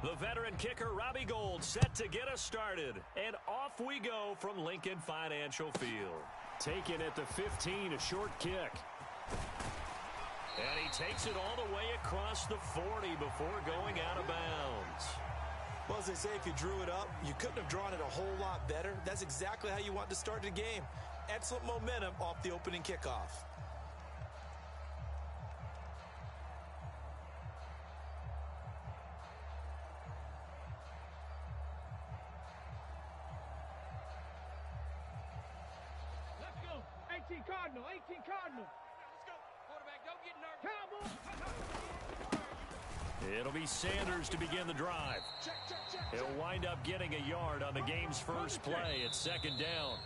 The veteran kicker, Robbie Gould, set to get us started. And off we go from Lincoln Financial Field. Taken at the 15, a short kick. And he takes it all the way across the 40 before going out of bounds. Well, as they say, if you drew it up, you couldn't have drawn it a whole lot better. That's exactly how you want to start the game. Excellent momentum off the opening kickoff. Let's go. 18 Cardinal, 18 Cardinal. Let's go. Quarterback, don't get nervous. Cowboy. It'll be Sanders to begin the drive. He'll wind up getting a yard on the game's first play. It's second down.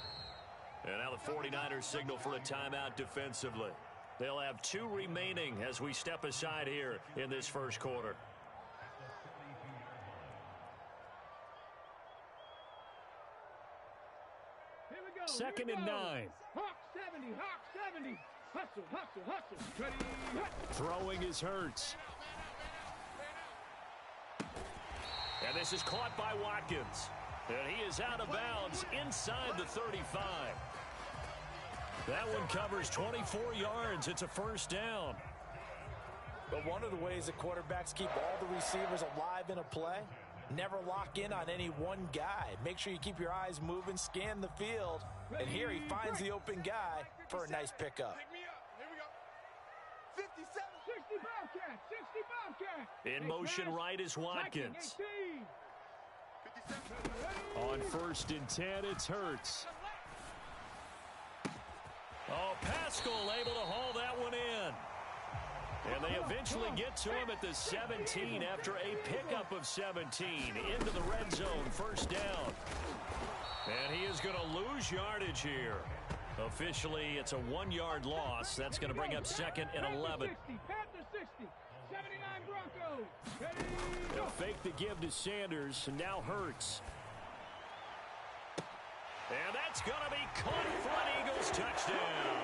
And now the 49ers signal for a timeout defensively. They'll have 2 remaining as we step aside here in this first quarter. Here we go. Second and 9. Hawk 70, Hawk 70. Hustle, hustle, hustle. Ready, hustle. Throwing is Hurts. And this is caught by Watkins. And he is out of bounds inside the 35. That one covers 24 yards. It's a first down. But one of the ways that quarterbacks keep all the receivers alive in a play, never lock in on any one guy. Make sure you keep your eyes moving, scan the field. And here he finds the open guy for a nice pickup. Pick me up. Here we go. 57. 60 Bobcat. 60 Bobcat. In motion right is Watkins. On first and 10, it's Hurts. Oh, Pascal able to haul that one in. And they eventually get to him at the 17 after a pickup of 17 into the red zone, first down. And he is going to lose yardage here. Officially, it's a 1-yard loss. That's going to bring up second and 11. Panther 60. 79 Broncos. They'll fake the give to Sanders, and now Hurts. And that's going to be caught for an Eagles touchdown.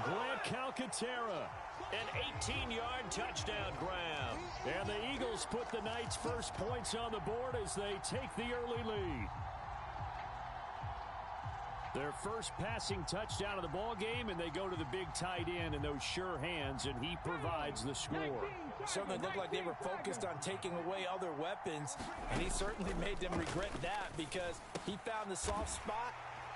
Grant Calcaterra, an 18-yard touchdown grab. And the Eagles put the Knights' first points on the board as they take the early lead. Their first passing touchdown of the ball game, and they go to the big tight end in those sure hands, and he provides the score. Certainly looked like they were focused on taking away other weapons, and he certainly made them regret that because he found the soft spot,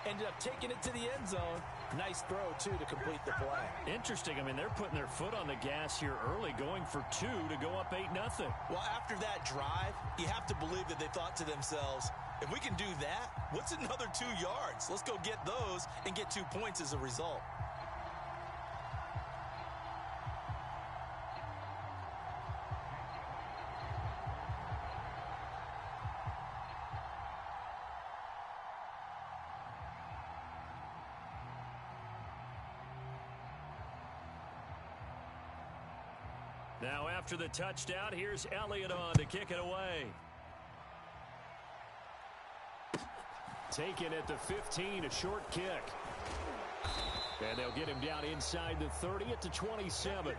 ended up taking it to the end zone. Nice throw, too, to complete the play. Interesting. I mean, they're putting their foot on the gas here early, going for 2 to go up 8-0. Well, after that drive, you have to believe that they thought to themselves, if we can do that, what's another 2 yards? Let's go get those and get 2 points as a result. Now after the touchdown, here's Elliott on to kick it away. Taken at the 15, a short kick. And they'll get him down inside the 30 at the 27.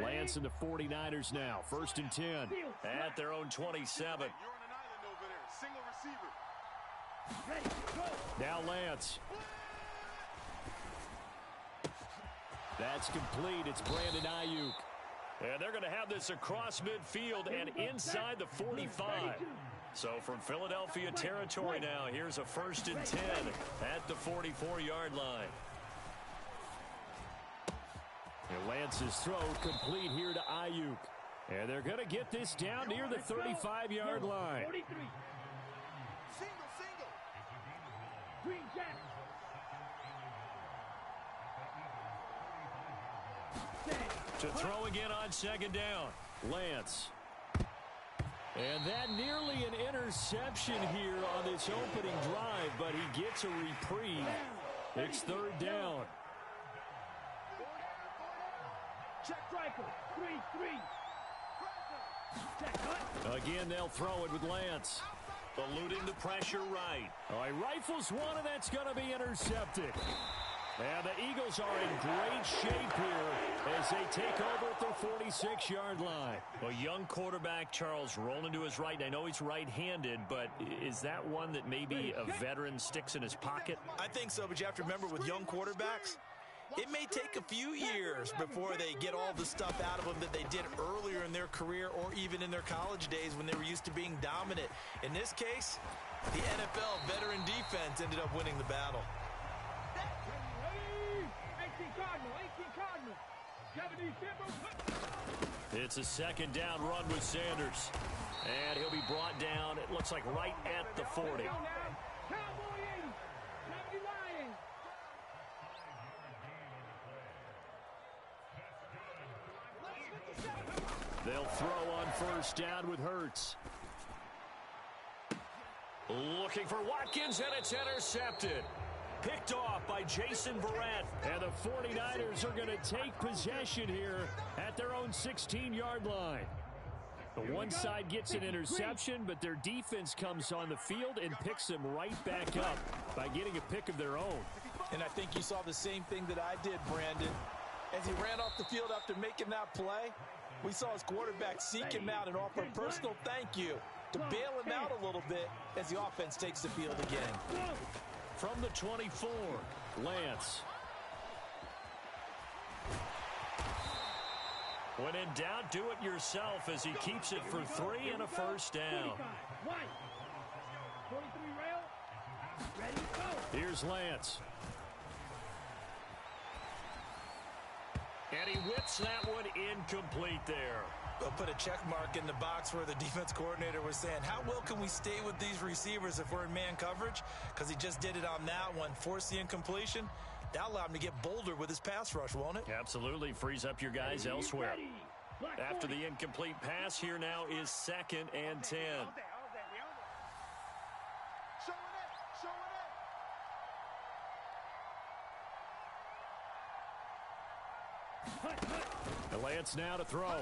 Lance and the 49ers now. First and 10 at their own 27. Now Lance. That's complete. It's Brandon Ayuk. And they're going to have this across midfield and inside the 45. So from Philadelphia territory now, here's a first and 10 at the 44-yard line. And Lance's throw complete here to Ayuk. And they're going to get this down near the 35-yard line. 43. Single. Green Jack. To throw again on second down. Lance. And that nearly an interception here on this opening drive, but he gets a reprieve. It's third down. Check striker. 3-3. Check cut. Again, they'll throw it with Lance. Eluding the pressure right. Oh, he rifles one, and that's going to be intercepted. And the Eagles are in great shape here as they take over at their 46-yard line. A young quarterback, Charles, rolling to his right. I know he's right-handed, but is that one that maybe a veteran sticks in his pocket? I think so, but you have to remember with young quarterbacks, it may take a few years before they get all the stuff out of them that they did earlier in their career or even in their college days when they were used to being dominant. In this case, the NFL veteran defense ended up winning the battle. 18 Cardinal. 18 Cardinal. 70 It's a second down run with Sanders. And he'll be brought down, it looks like right at the 40. Cowboy 80. 70 Lions. They'll throw on first down with Hurts. Looking for Watkins, and it's intercepted. Picked off by Jason Barrett. And the 49ers are going to take possession here at their own 16-yard line. The one side gets an interception, but their defense comes on the field and picks them right back up by getting a pick of their own. And I think you saw the same thing that I did, Brandon. As he ran off the field after making that play, we saw his quarterback seek him out and offer a personal thank you to bail him out a little bit as the offense takes the field again. From the 24, Lance. When in doubt, do it yourself as he keeps it for 3 and a first down. 43 rail. Ready, go. Here's Lance. And he whips that one incomplete there. They'll put a check mark in the box where the defense coordinator was saying, how well can we stay with these receivers if we're in man coverage? Because he just did it on that one, forced the incompletion. That'll allow him to get bolder with his pass rush, won't it? Absolutely. Frees up your guys elsewhere. After the incomplete pass, here now is 2nd and 10. Lance now to throw.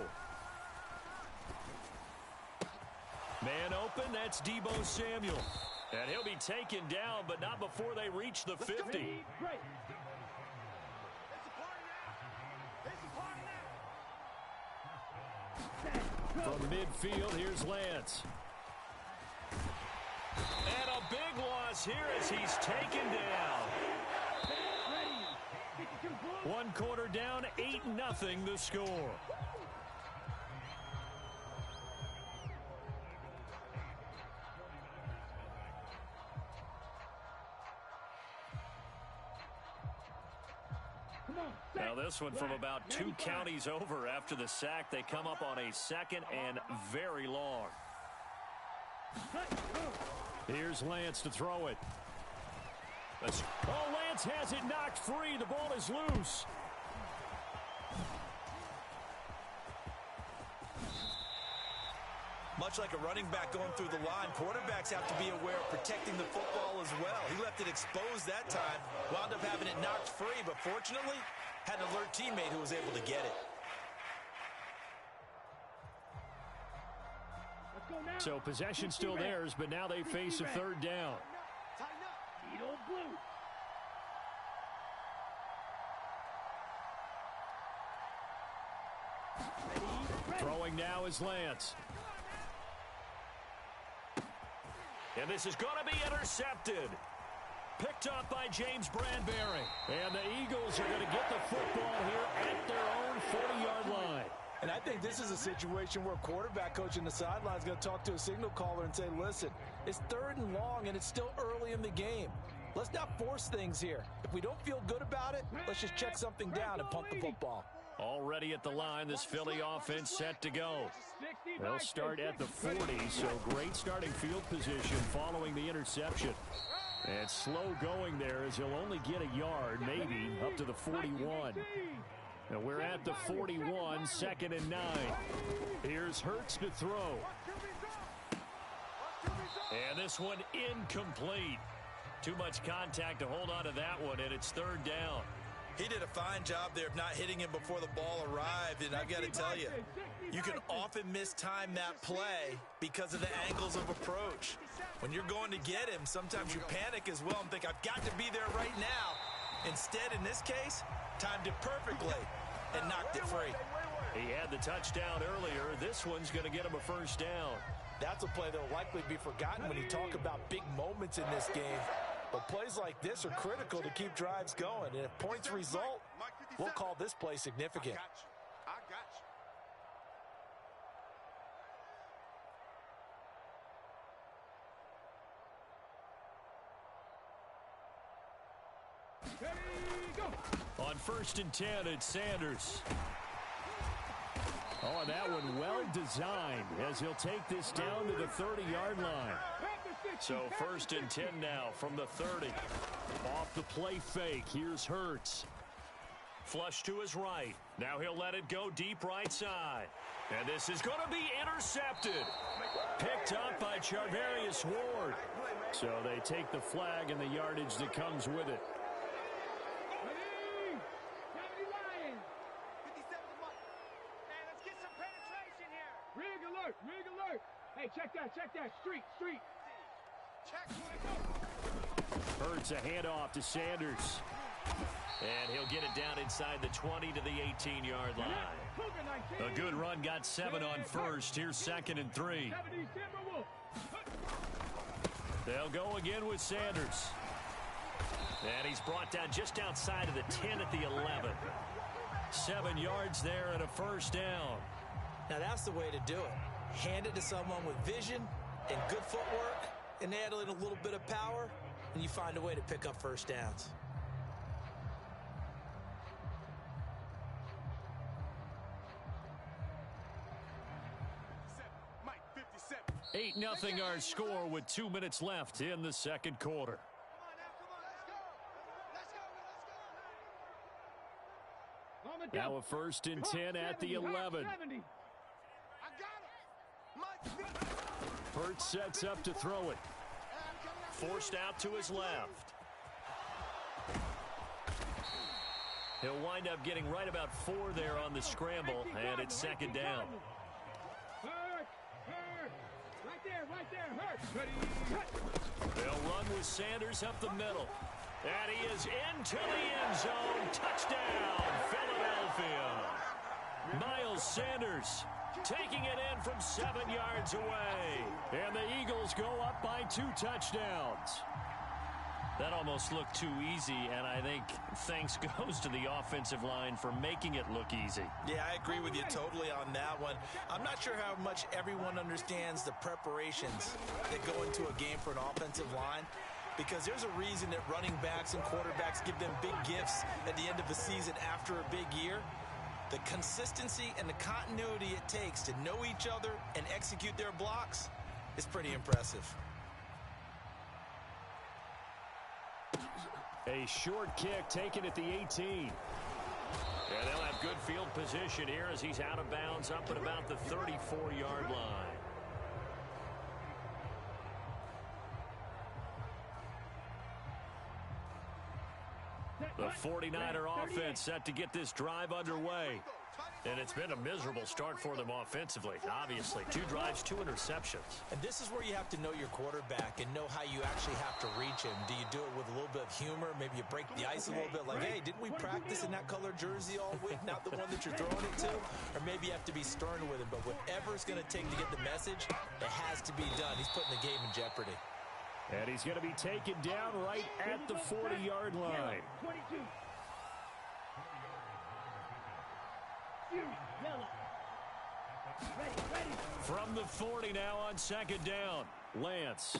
Man open, that's Deebo Samuel. And he'll be taken down, but not before they reach the 50. From midfield, here's Lance. And a big loss here as he's taken down. One quarter down, 8-0 the score. Now this one from about 2 counties over after the sack. They come up on a 2nd and very long. Here's Lance to throw it. Oh, Lance has it knocked free. The ball is loose. Much like a running back going through the line, quarterbacks have to be aware of protecting the football as well. He left it exposed that time, wound up having it knocked free, but fortunately had an alert teammate who was able to get it. So possession still theirs, but now they face a 3rd down. Throwing now is Lance. And this is going to be intercepted. Picked up by James Bradbury. And the Eagles are going to get the football here at their own 40-yard line. And I think this is a situation where a quarterback coach in the sideline is going to talk to a signal caller and say, listen, it's 3rd and long and it's still early in the game. Let's not force things here. If we don't feel good about it, let's just check something down and punt the football. Already at the line, this Philly offense set to go. They'll start at the 40, so great starting field position following the interception. And slow going there as he'll only get a yard, maybe, up to the 41. Now we're at the 41, 2nd and 9. Here's Hurts to throw. And this one incomplete. Too much contact to hold on to that one, and it's 3rd down. He did a fine job there of not hitting him before the ball arrived, and I've got to tell you, you can often mistime that play because of the angles of approach. When you're going to get him, sometimes you panic as well and think, I've got to be there right now. Instead, in this case, timed it perfectly and knocked it free. He had the touchdown earlier. This one's going to get him a first down. That's a play that will likely be forgotten when you talk about big moments in this game. But plays like this are critical to keep drives going. And if points result, we'll call this play significant. I got you. Ready, go. On 1st and 10, it's Sanders. Oh, and that one well designed as he'll take this down to the 30-yard line. So 1st and 10 now from the 30. Off the play fake, here's Hurts. Flush to his right. Now he'll let it go deep right side. And this is going to be intercepted. Picked up by Charvarius Ward. So they take the flag and the yardage that comes with it. Ready, 70 Lions. 57 to Mike. Man, let's get some penetration here. Rig alert, rig alert. Hey, check that, street. Check. Hurts a handoff to Sanders. And he'll get it down inside the 20 to the 18-yard line. A good run, got 7 on first. Here's 2nd and 3. They'll go again with Sanders. And he's brought down just outside of the 10 at the 11. 7 yards there and a first down. Now that's the way to do it. Hand it to someone with vision and good footwork, and add in a little bit of power, and you find a way to pick up first downs. Mike, 57. 8-0 our score with 2 minutes left in the second quarter. Now a 1st and 10 at the 11. Hurts sets up to throw it. Forced out to his left. He'll wind up getting right about 4 there on the scramble, and it's 2nd down. Hurt. Right there, Hurt. They'll run with Sanders up the middle. And he is into the end zone. Touchdown, Philadelphia. Miles Sanders taking it in from 7 yards away. And the Eagles go up by 2 touchdowns. That almost looked too easy, and I think thanks goes to the offensive line for making it look easy. Yeah, I agree with you totally on that one. I'm not sure how much everyone understands the preparations that go into a game for an offensive line, because there's a reason that running backs and quarterbacks give them big gifts at the end of the season after a big year. The consistency and the continuity it takes to know each other and execute their blocks is pretty impressive. A short kick taken at the 18. And they'll have good field position here as he's out of bounds up at about the 34-yard line. The 49er offense set to get this drive underway. And it's been a miserable start for them offensively, obviously. 2 drives, 2 interceptions. And this is where you have to know your quarterback and know how you actually have to reach him. Do you do it with a little bit of humor? Maybe you break the ice a little bit, like, hey, didn't we practice in that color jersey all week, not the one that you're throwing it to? Or maybe you have to be stern with him. But whatever it's going to take to get the message, it has to be done. He's putting the game in jeopardy. And he's going to be taken down right at the 40-yard line. 22. Ready. From the 40 now on 2nd down. Lance.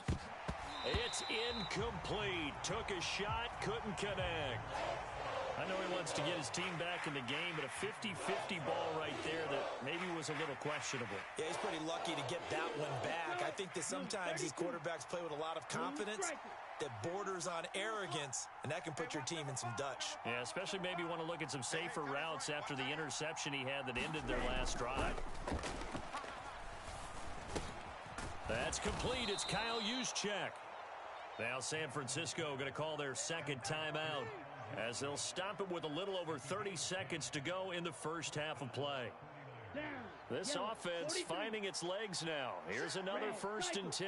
It's incomplete. Took a shot, couldn't connect. I know he wants to get his team back in the game, but a 50-50 ball right there that maybe was a little questionable. Yeah, he's pretty lucky to get that one back. I think that sometimes these quarterbacks play with a lot of confidence that borders on arrogance, and that can put your team in some Dutch. Yeah, especially maybe want to look at some safer routes after the interception he had that ended their last drive. That's complete. It's Kyle Juszczyk. Now San Francisco going to call their 2nd timeout. as they'll stop it with a little over 30 seconds to go in the first half of play. This offense finding its legs now. Here's another 1st and 10.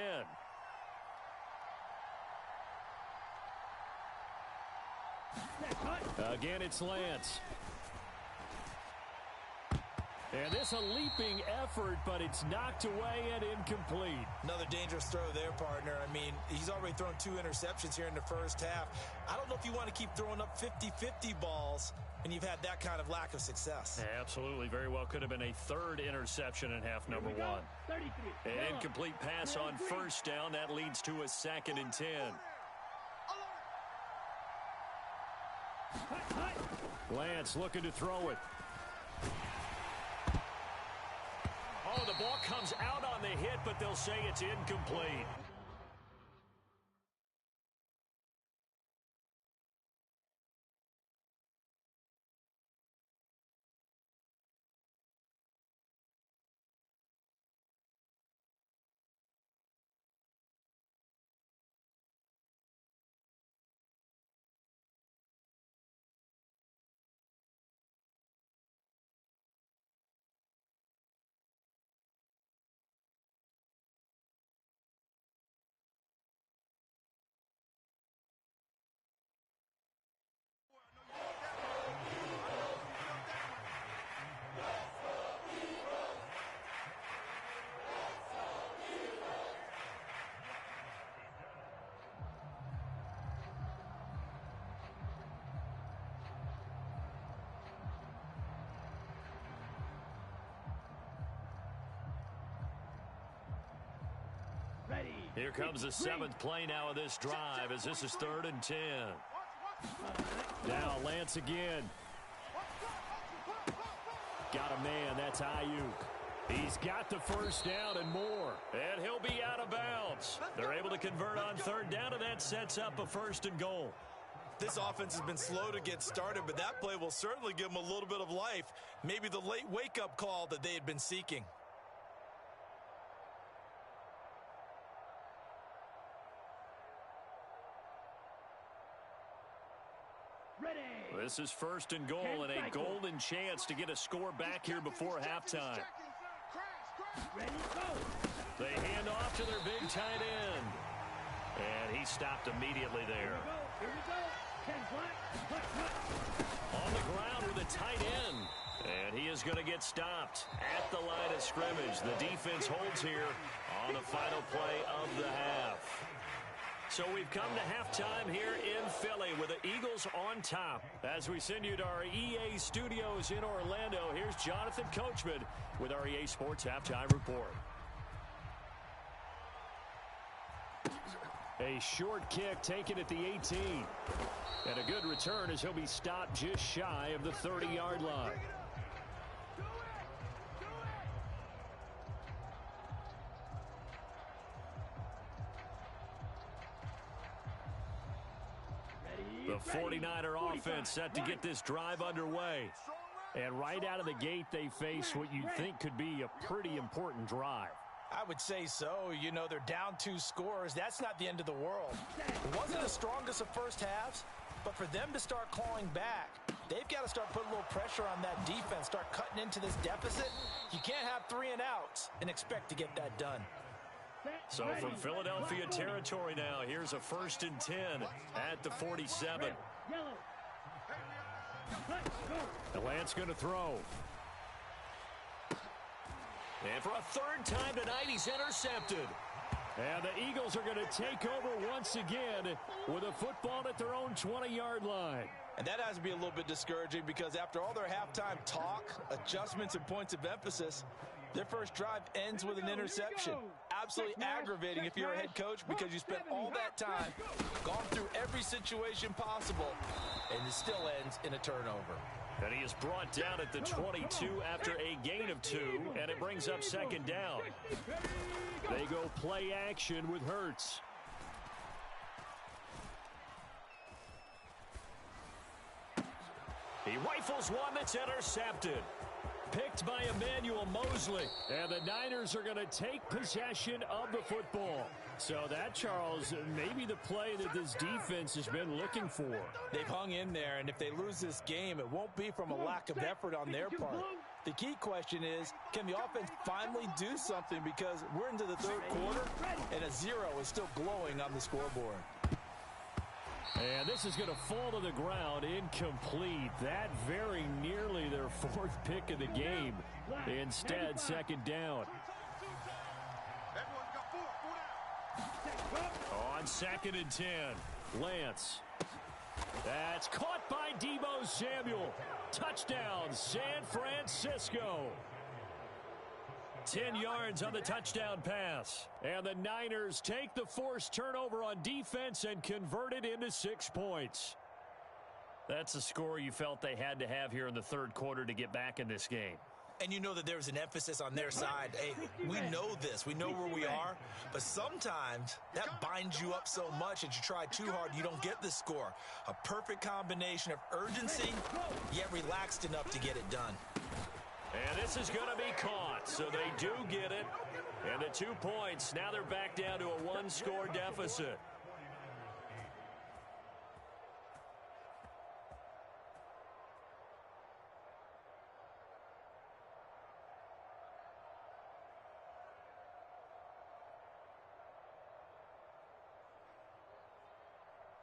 Again, it's Lance. And this a leaping effort, but it's knocked away and incomplete. Another dangerous throw there, partner. I mean, he's already thrown 2 interceptions here in the first half. I don't know if you want to keep throwing up 50-50 balls and you've had that kind of lack of success. Absolutely. Very well could have been a 3rd interception in half number 1. An incomplete pass on 1st down. That leads to a 2nd and 10. Lance looking to throw it. Oh, the ball comes out on the hit, but they'll say it's incomplete. Here comes the 7th play now of this drive as this is 3rd and 10. Now Lance again. Got a man. That's Ayuk. He's got the 1st down and more. And he'll be out of bounds. They're able to convert on 3rd down, and that sets up a 1st and goal. This offense has been slow to get started, but that play will certainly give them a little bit of life. Maybe the late wake-up call that they had been seeking. This is 1st and goal and a golden chance to get a score back here before halftime. They hand off to their big tight end. And he stopped immediately there. On the ground with a tight end. And he is going to get stopped at the line of scrimmage. The defense holds here on the final play of the half. So we've come to halftime here in Philly with the Eagles on top. As we send you to our EA studios in Orlando, here's Jonathan Coachman with our EA Sports Halftime Report. A short kick taken at the 18. And a good return as he'll be stopped just shy of the 30-yard line. The 49er offense set to get this drive underway. And right out of the gate, they face what you'd think could be a pretty important drive. I would say so. You know, they're down 2 scores. That's not the end of the world. It wasn't the strongest of first halves, but for them to start clawing back, they've got to start putting a little pressure on that defense, start cutting into this deficit. You can't have 3 and outs and expect to get that done. So from Philadelphia territory now, here's a 1st and 10 at the 47. The Lance going to throw. And for a 3rd time tonight, he's intercepted. And the Eagles are going to take over once again with a football at their own 20-yard line. And that has to be a little bit discouraging because after all their halftime talk, adjustments, and points of emphasis, their first drive ends with an interception. Absolutely aggravating if you're a head coach because you spent all that time, gone through every situation possible, and it still ends in a turnover. And he is brought down at the 22 after a gain of 2, and it brings up 2nd down. They go play action with Hurts. He rifles one that's intercepted. picked by Emmanuel Mosley. And the Niners are going to take possession of the football. So that, Charles, may be the play that this defense has been looking for. They've hung in there, and if they lose this game, it won't be from a lack of effort on their part. The key question is, can the offense finally do something, because we're into the third quarter, and a 0 is still glowing on the scoreboard. And this is going to fall to the ground, incomplete. That very nearly their 4th pick of the game. Instead, second down. On 2nd and 10, Lance. That's caught by Deebo Samuel. Touchdown, San Francisco. 10 yards on the touchdown pass. And the Niners take the forced turnover on defense and convert it into 6 points. That's a score you felt they had to have here in the third quarter to get back in this game. And you know that there's an emphasis on their side. Hey, we know this. We know where we are. But sometimes that binds you up so much that you try too hard, you don't get the score. A perfect combination of urgency, yet relaxed enough to get it done. And this is going to be caught, so they do get it. And the 2 points, now they're back down to a 1-score deficit.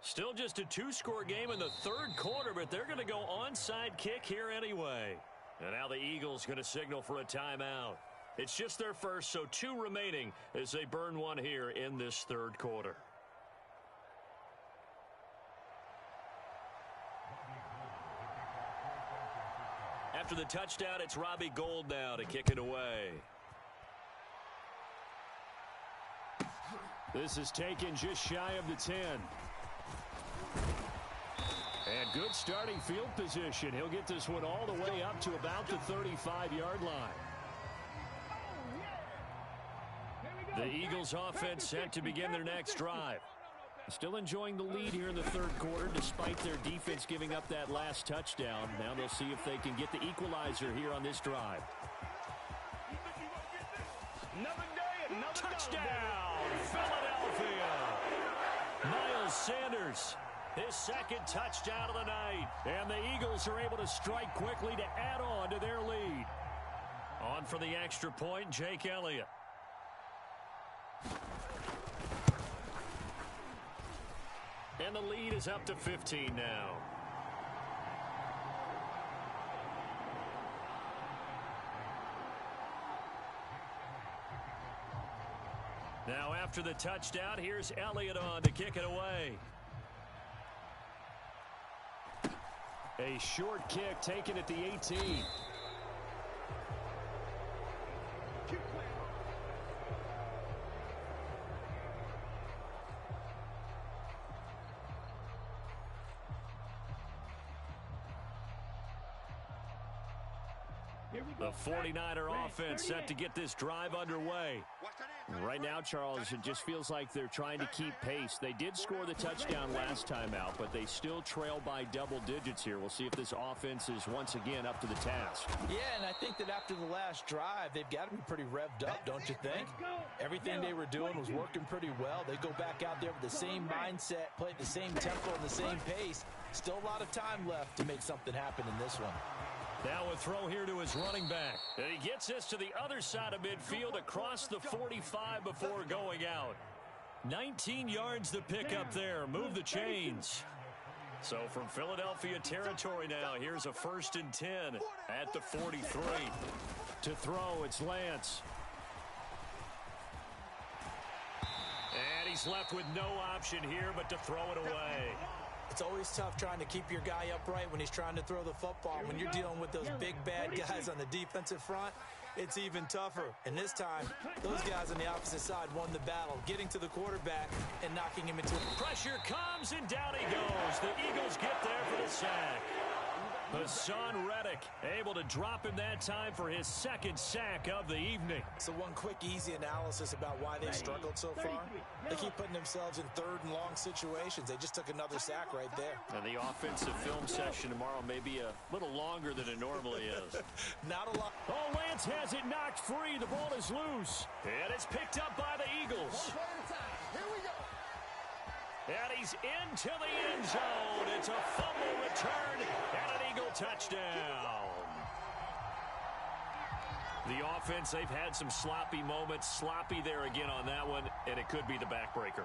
Still just a 2-score game in the third quarter, but they're going to go onside kick here anyway. And now the Eagles going to signal for a timeout. It's just their first, so 2 remaining as they burn one here in this third quarter. After the touchdown, it's Robbie Gould now to kick it away. This is taken just shy of the 10. And good starting field position. He'll get this one all the way up to about the 35-yard line. The Eagles offense set to begin their next drive. Still enjoying the lead here in the third quarter despite their defense giving up that last touchdown. Now they'll see if they can get the equalizer here on this drive. Touchdown, Philadelphia! Miles Sanders, his 2nd touchdown of the night. And the Eagles are able to strike quickly to add on to their lead. On for the extra point, Jake Elliott. And the lead is up to 15 now. Now after the touchdown, here's Elliott on to kick it away. A short kick taken at the 18. The 49er offense set to get this drive underway. Right now, Charles, it just feels like they're trying to keep pace. They did score the touchdown last time out, but they still trail by double digits here. We'll see if this offense is once again up to the task. Yeah, and I think that after the last drive, they've got to be pretty revved up, don't you think? Everything they were doing was working pretty well. They go back out there with the same mindset, play at the same tempo and the same pace. Still a lot of time left to make something happen in this one. Now a throw here to his running back. And he gets this to the other side of midfield across the 45 before going out. 19 yards the pickup there. Move the chains. So from Philadelphia territory now, here's a 1st and 10 at the 43. To throw, it's Lance. And he's left with no option here but to throw it away. It's always tough trying to keep your guy upright when he's trying to throw the football. When you're dealing with those big, bad guys on the defensive front, it's even tougher. And this time, those guys on the opposite side won the battle, getting to the quarterback and knocking him into it. Pressure comes, and down he goes. The Eagles get there for the sack. Hassan Reddick able to drop him that time for his second sack of the evening. So one quick, easy analysis about why they've struggled so far. They keep putting themselves in third and long situations. They just took another sack right there. And the offensive film session tomorrow may be a little longer than it normally is. Not a lot. Oh, Lance has it knocked free. The ball is loose. And it's picked up by the Eagles. Here we go. And he's into the end zone. It's a fumble return and an Eagle touchdown. The offense, they've had some sloppy moments. Sloppy there again on that one, and it could be the backbreaker.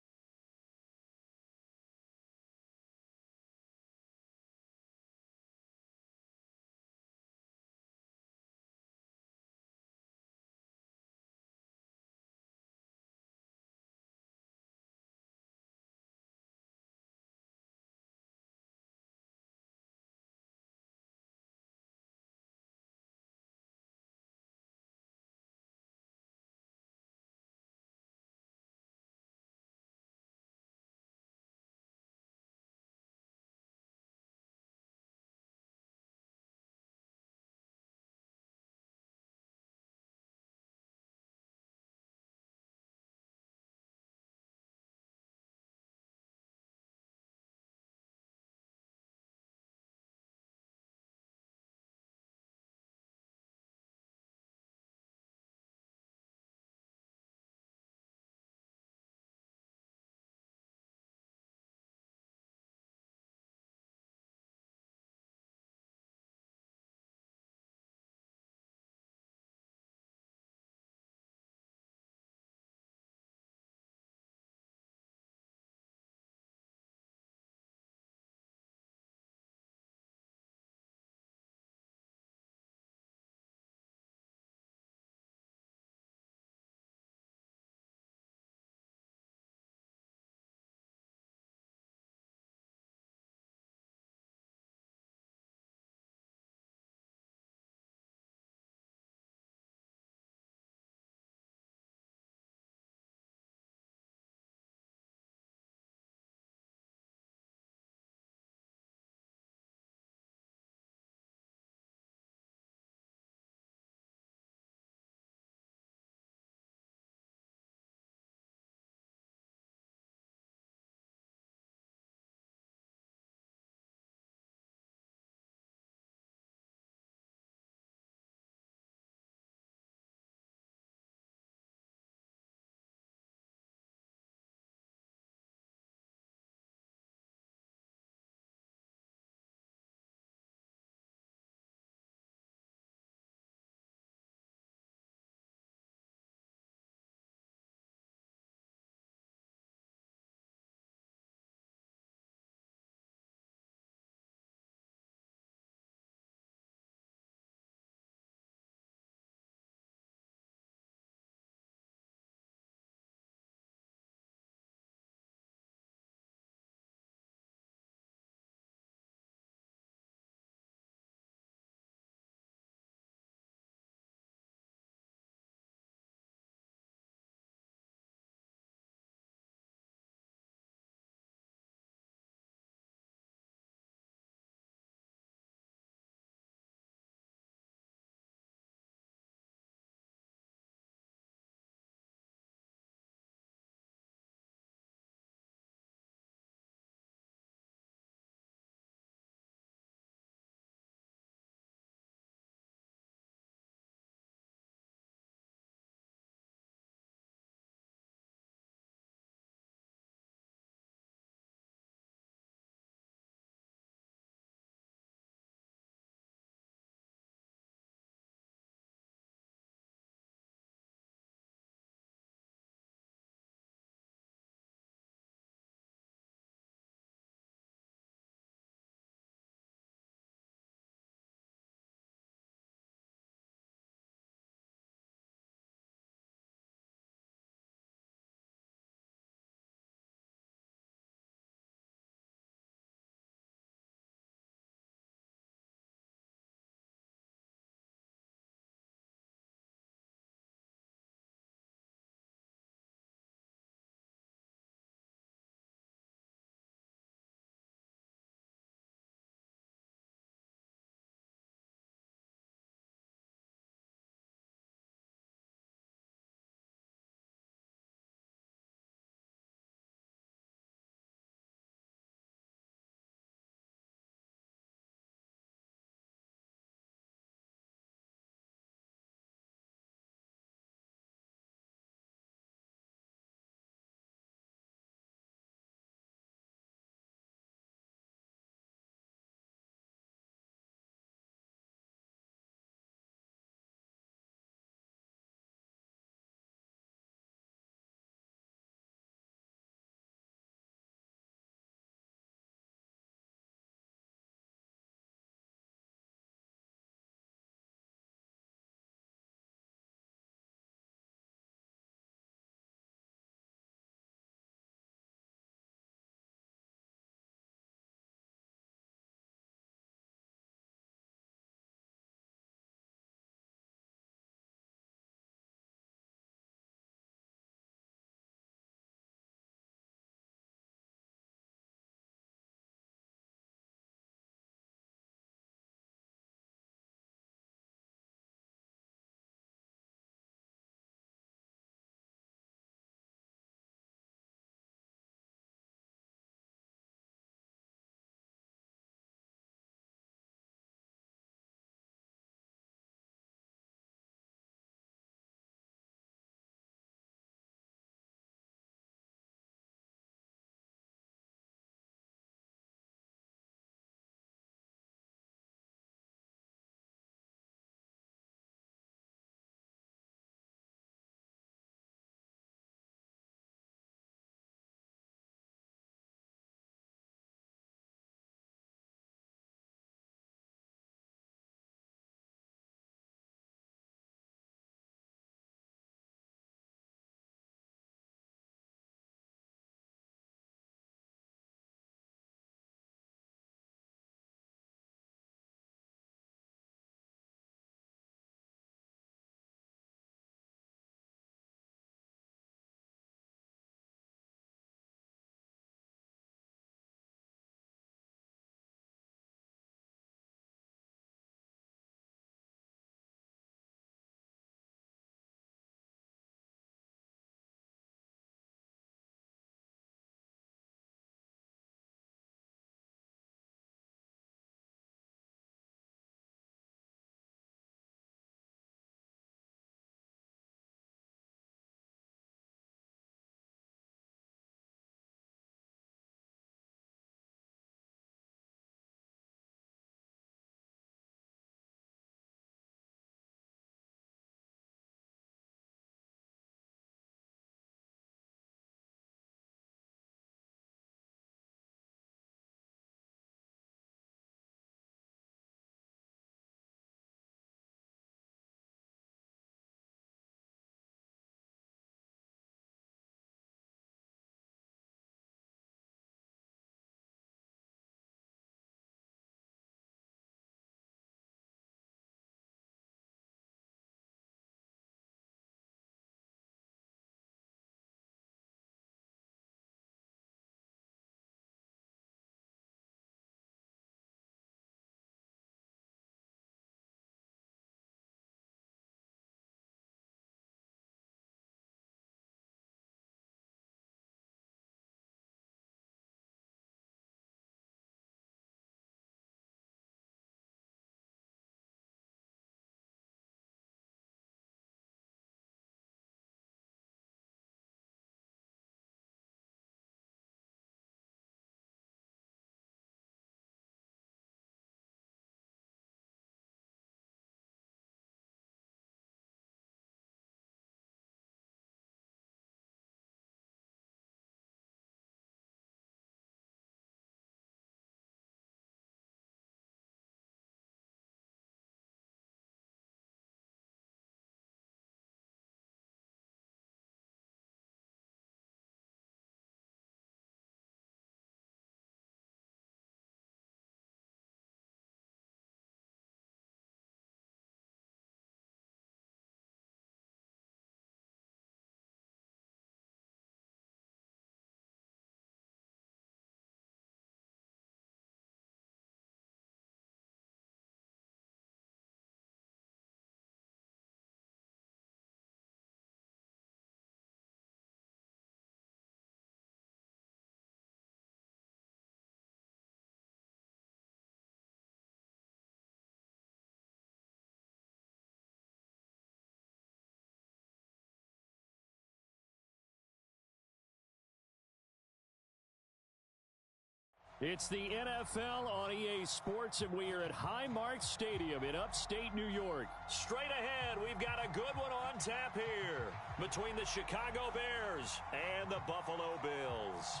It's the NFL on EA Sports, and we are at Highmark Stadium in upstate New York. Straight ahead, we've got a good one on tap here between the Chicago Bears and the Buffalo Bills.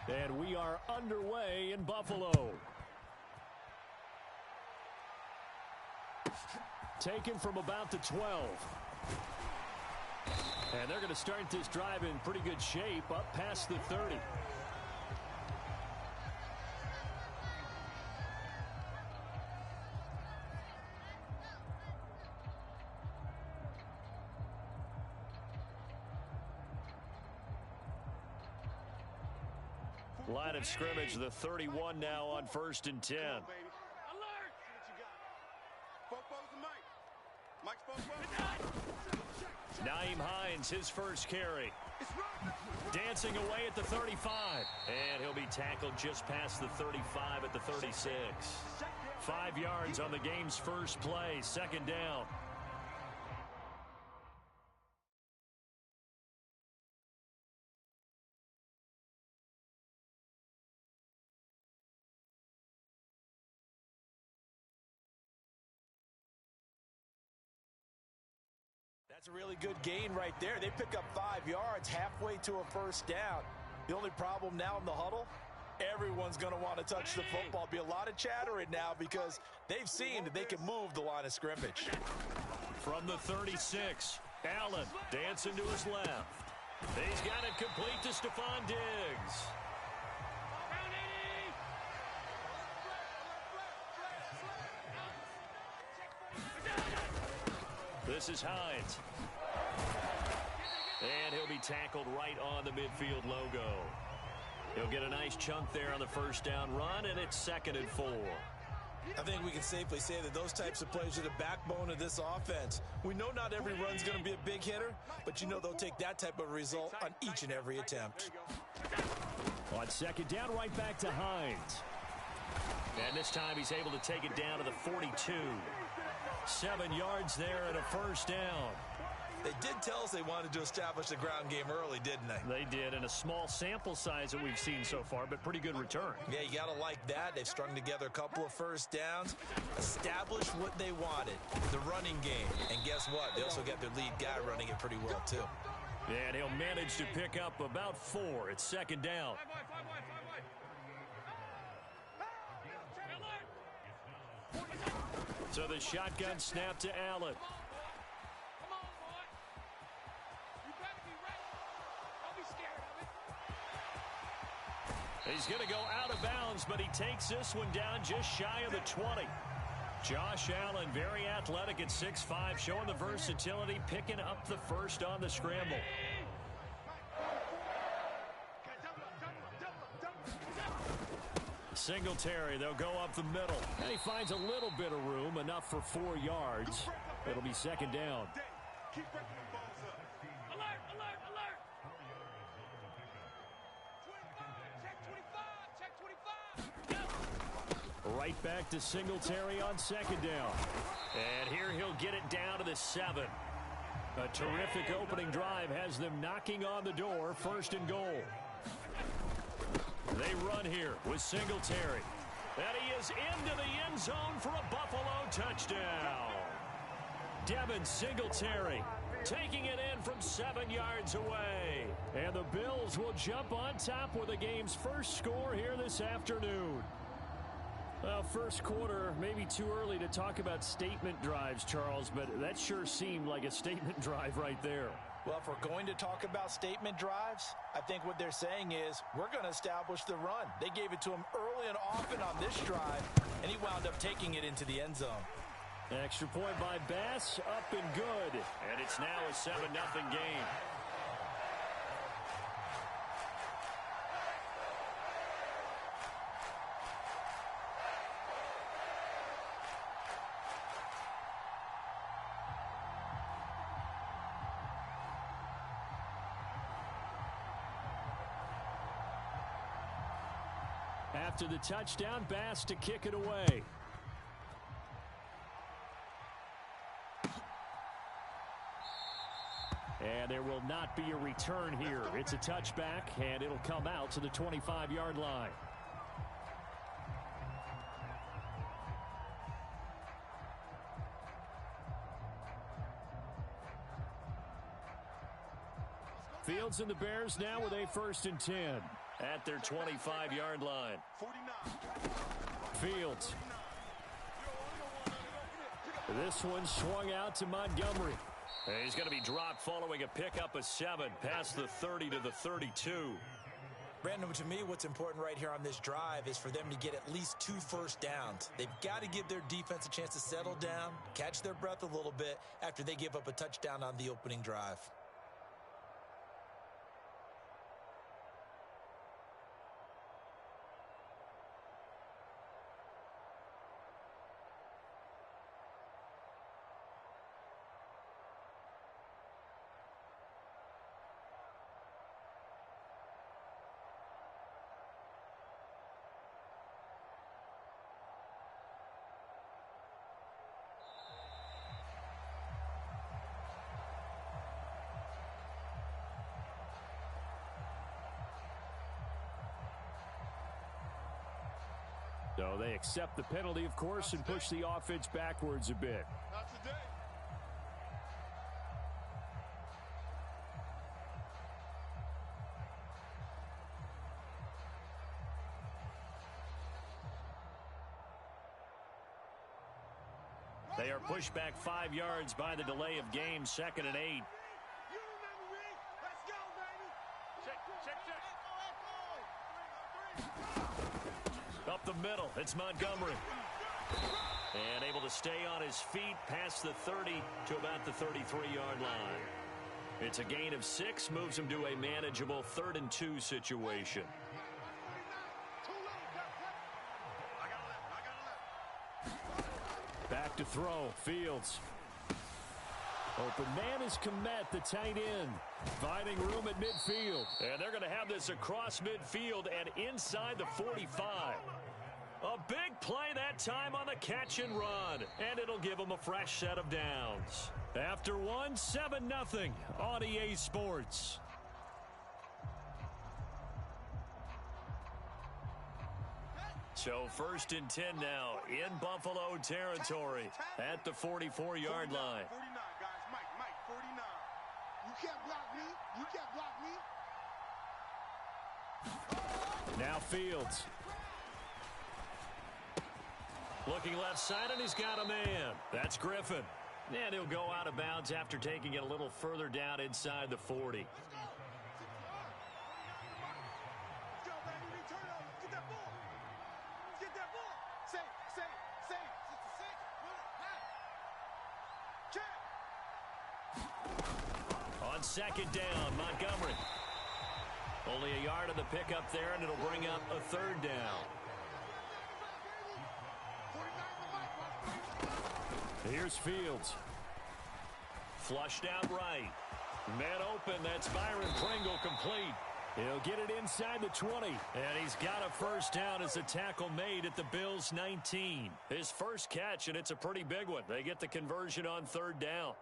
And we are underway in Buffalo. Taken from about the 12. And they're going to start this drive in pretty good shape up past the 30. Line of scrimmage, the 31 now on 1st and 10. Alert! Nyheim Hines, his first carry. Dancing away at the 35. And he'll be tackled just past the 35 at the 36. 5 yards on the game's first play, 2nd down. That's a really good gain right there. They pick up 5 yards halfway to a first down. The only problem now in the huddle, everyone's going to want to touch the football. Be a lot of chattering now because they've seen that they can move the line of scrimmage. From the 36, Allen dancing to his left. He's got it complete to Stephon Diggs. This is Hines. And he'll be tackled right on the midfield logo. He'll get a nice chunk there on the first down run, and it's 2nd and 4. I think we can safely say that those types of plays are the backbone of this offense. We know not every run's going to be a big hitter, but you know they'll take that type of result on each and every attempt. On 2nd down, right back to Hines. And this time he's able to take it down to the 42. 7 yards there and a first down. They did tell us they wanted to establish the ground game early, didn't they? They did, in a small sample size that we've seen so far, but pretty good return. Yeah, you got to like that. They've strung together a couple of first downs, established what they wanted, the running game. And guess what? They also got their lead guy running it pretty well, too. And he'll manage to pick up about 4. It's 2nd down. So the shotgun snap to Allen. He's going to go out of bounds, but he takes this one down just shy of the 20. Josh Allen, very athletic at 6'5", showing the versatility, picking up the first on the scramble. Singletary, they'll go up the middle. And he finds a little bit of room, enough for 4 yards. It'll be 2nd down. Alert, alert, alert! Check 25, Right back to Singletary on 2nd down. And here he'll get it down to the 7. A terrific opening drive has them knocking on the door, 1st and goal. They run here with Singletary. And he is into the end zone for a Buffalo touchdown. Devin Singletary taking it in from 7 yards away. And the Bills will jump on top with the game's first score here this afternoon. Well, first quarter, maybe too early to talk about statement drives, Charles, but that sure seemed like a statement drive right there. Well, if we're going to talk about statement drives, I think what they're saying is we're going to establish the run. They gave it to him early and often on this drive, and he wound up taking it into the end zone. Extra point by Bass, up and good. And it's now a 7-0 game. After the touchdown, Bass to kick it away. And there will not be a return here. It's a touchback, and it'll come out to the 25-yard line. Fields and the Bears now with a 1st and 10 at their 25-yard line. Fields. This one swung out to Montgomery. He's going to be dropped following a pickup of 7 past the 30 to the 32. Brandon, to me, what's important right here on this drive is for them to get at least 2 first downs. They've got to give their defense a chance to settle down, catch their breath a little bit after they give up a touchdown on the opening drive. So they accept the penalty, of course, and push the offense backwards a bit. Not today. They are pushed back 5 yards by the delay of game, 2nd and 8. You remember me. Let's go, baby. Check. Up the middle, it's Montgomery. And able to stay on his feet past the 30 to about the 33-yard line. It's a gain of 6, moves him to a manageable 3rd and 2 situation. Back to throw, Fields. Open man is Komet, the tight end, finding room at midfield. And they're going to have this across midfield and inside the 45. A big play that time on the catch and run, and it'll give them a fresh set of downs. After one, 7-0 on EA Sports. So 1st and 10 now in Buffalo territory at the 44-yard line. 49, guys. Mike, 49. You can't block me. You can't block me. Now Fields. Looking left side, and he's got a man. That's Griffin. And he'll go out of bounds after taking it a little further down inside the 40. On 2nd down, Montgomery. Only a yard of the pickup there, and it'll bring up a 3rd down. Here's Fields. Flushed out right. Man open, that's Byron Pringle complete. He'll get it inside the 20. And he's got a 1st down as a tackle made at the Bills' 19. His first catch, and it's a pretty big one. They get the conversion on 3rd down.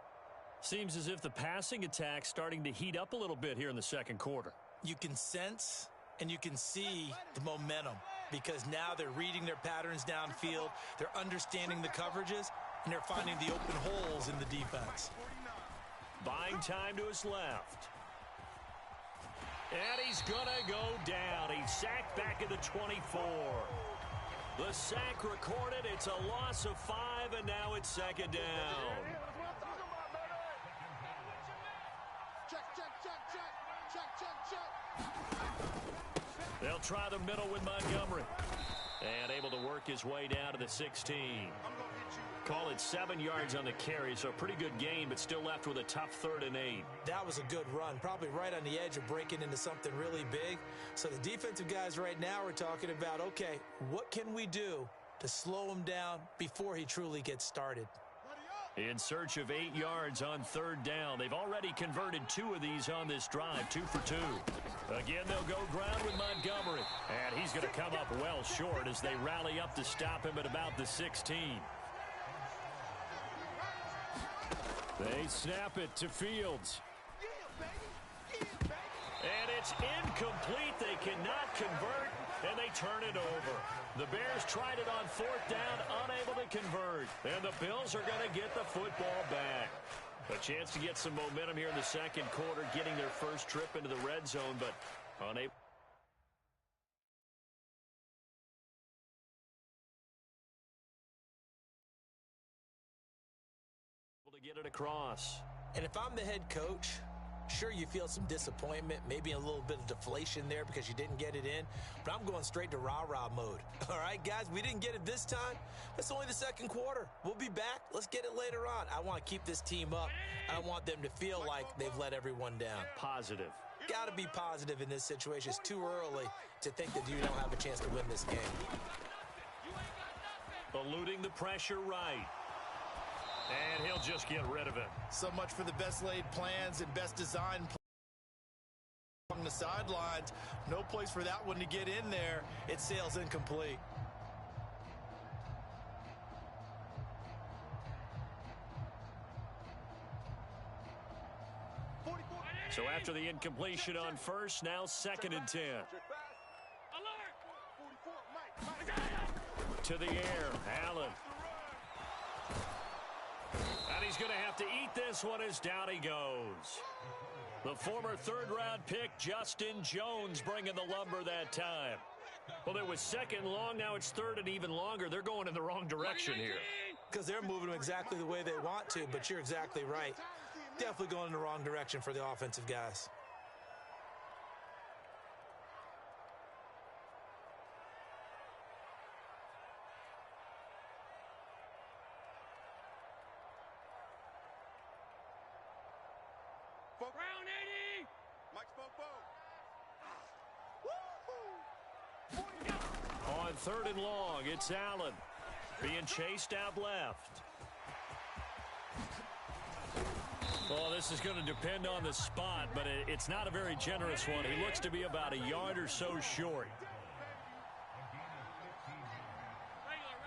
Seems as if the passing attack's starting to heat up a little bit here in the 2nd quarter. You can sense and you can see the momentum because now they're reading their patterns downfield, they're understanding the coverages, and they're finding the open holes in the defense. Buying time to his left. And he's going to go down. He's sacked back at the 24. The sack recorded. It's a loss of 5, and now it's 2nd down. They'll try the middle with Montgomery. And able to work his way down to the 16. Call it 7 yards on the carry, so a pretty good game, but still left with a tough 3rd and 8. That was a good run, probably right on the edge of breaking into something really big. So the defensive guys right now are talking about, okay, what can we do to slow him down before he truly gets started? In search of 8 yards on 3rd down. They've already converted 2 of these on this drive, 2 for 2. Again, they'll go ground with Montgomery. And he's going to come up well short as they rally up to stop him at about the 16. They snap it to Fields. And it's incomplete. They cannot convert, and they turn it over. The Bears tried it on 4th down, unable to convert. And the Bills are going to get the football back. A chance to get some momentum here in the second quarter, getting their first trip into the red zone, but unable to get it across. And if I'm the head coach, sure, you feel some disappointment, maybe a little bit of deflation there because you didn't get it in, but I'm going straight to rah-rah mode. All right, guys, we didn't get it this time. It's only the second quarter. We'll be back. Let's get it later on. I want to keep this team up. I don't want them to feel like they've let everyone down. Positive. Got to be positive in this situation. It's too early to think that you don't have a chance to win this game. Eluding the pressure right. And he'll just get rid of it. So much for the best laid plans and best design on the sidelines. No place for that one to get in there. It sails incomplete. So after the incompletion on first, now 2nd and 10. To the air, Allen. And he's going to have to eat this one as down he goes. The former 3rd-round pick, Justin Jones, bringing the lumber that time. Well, it was 2nd long. Now it's 3rd and even longer. They're going in the wrong direction here. Because they're moving them exactly the way they want to, but you're exactly right. Definitely going in the wrong direction for the offensive guys. Round 80. Mike spoke. On 3rd and long, it's Allen being chased out left. Well, this is going to depend on the spot, but it's not a very generous one. He looks to be about a yard or so short. Regular.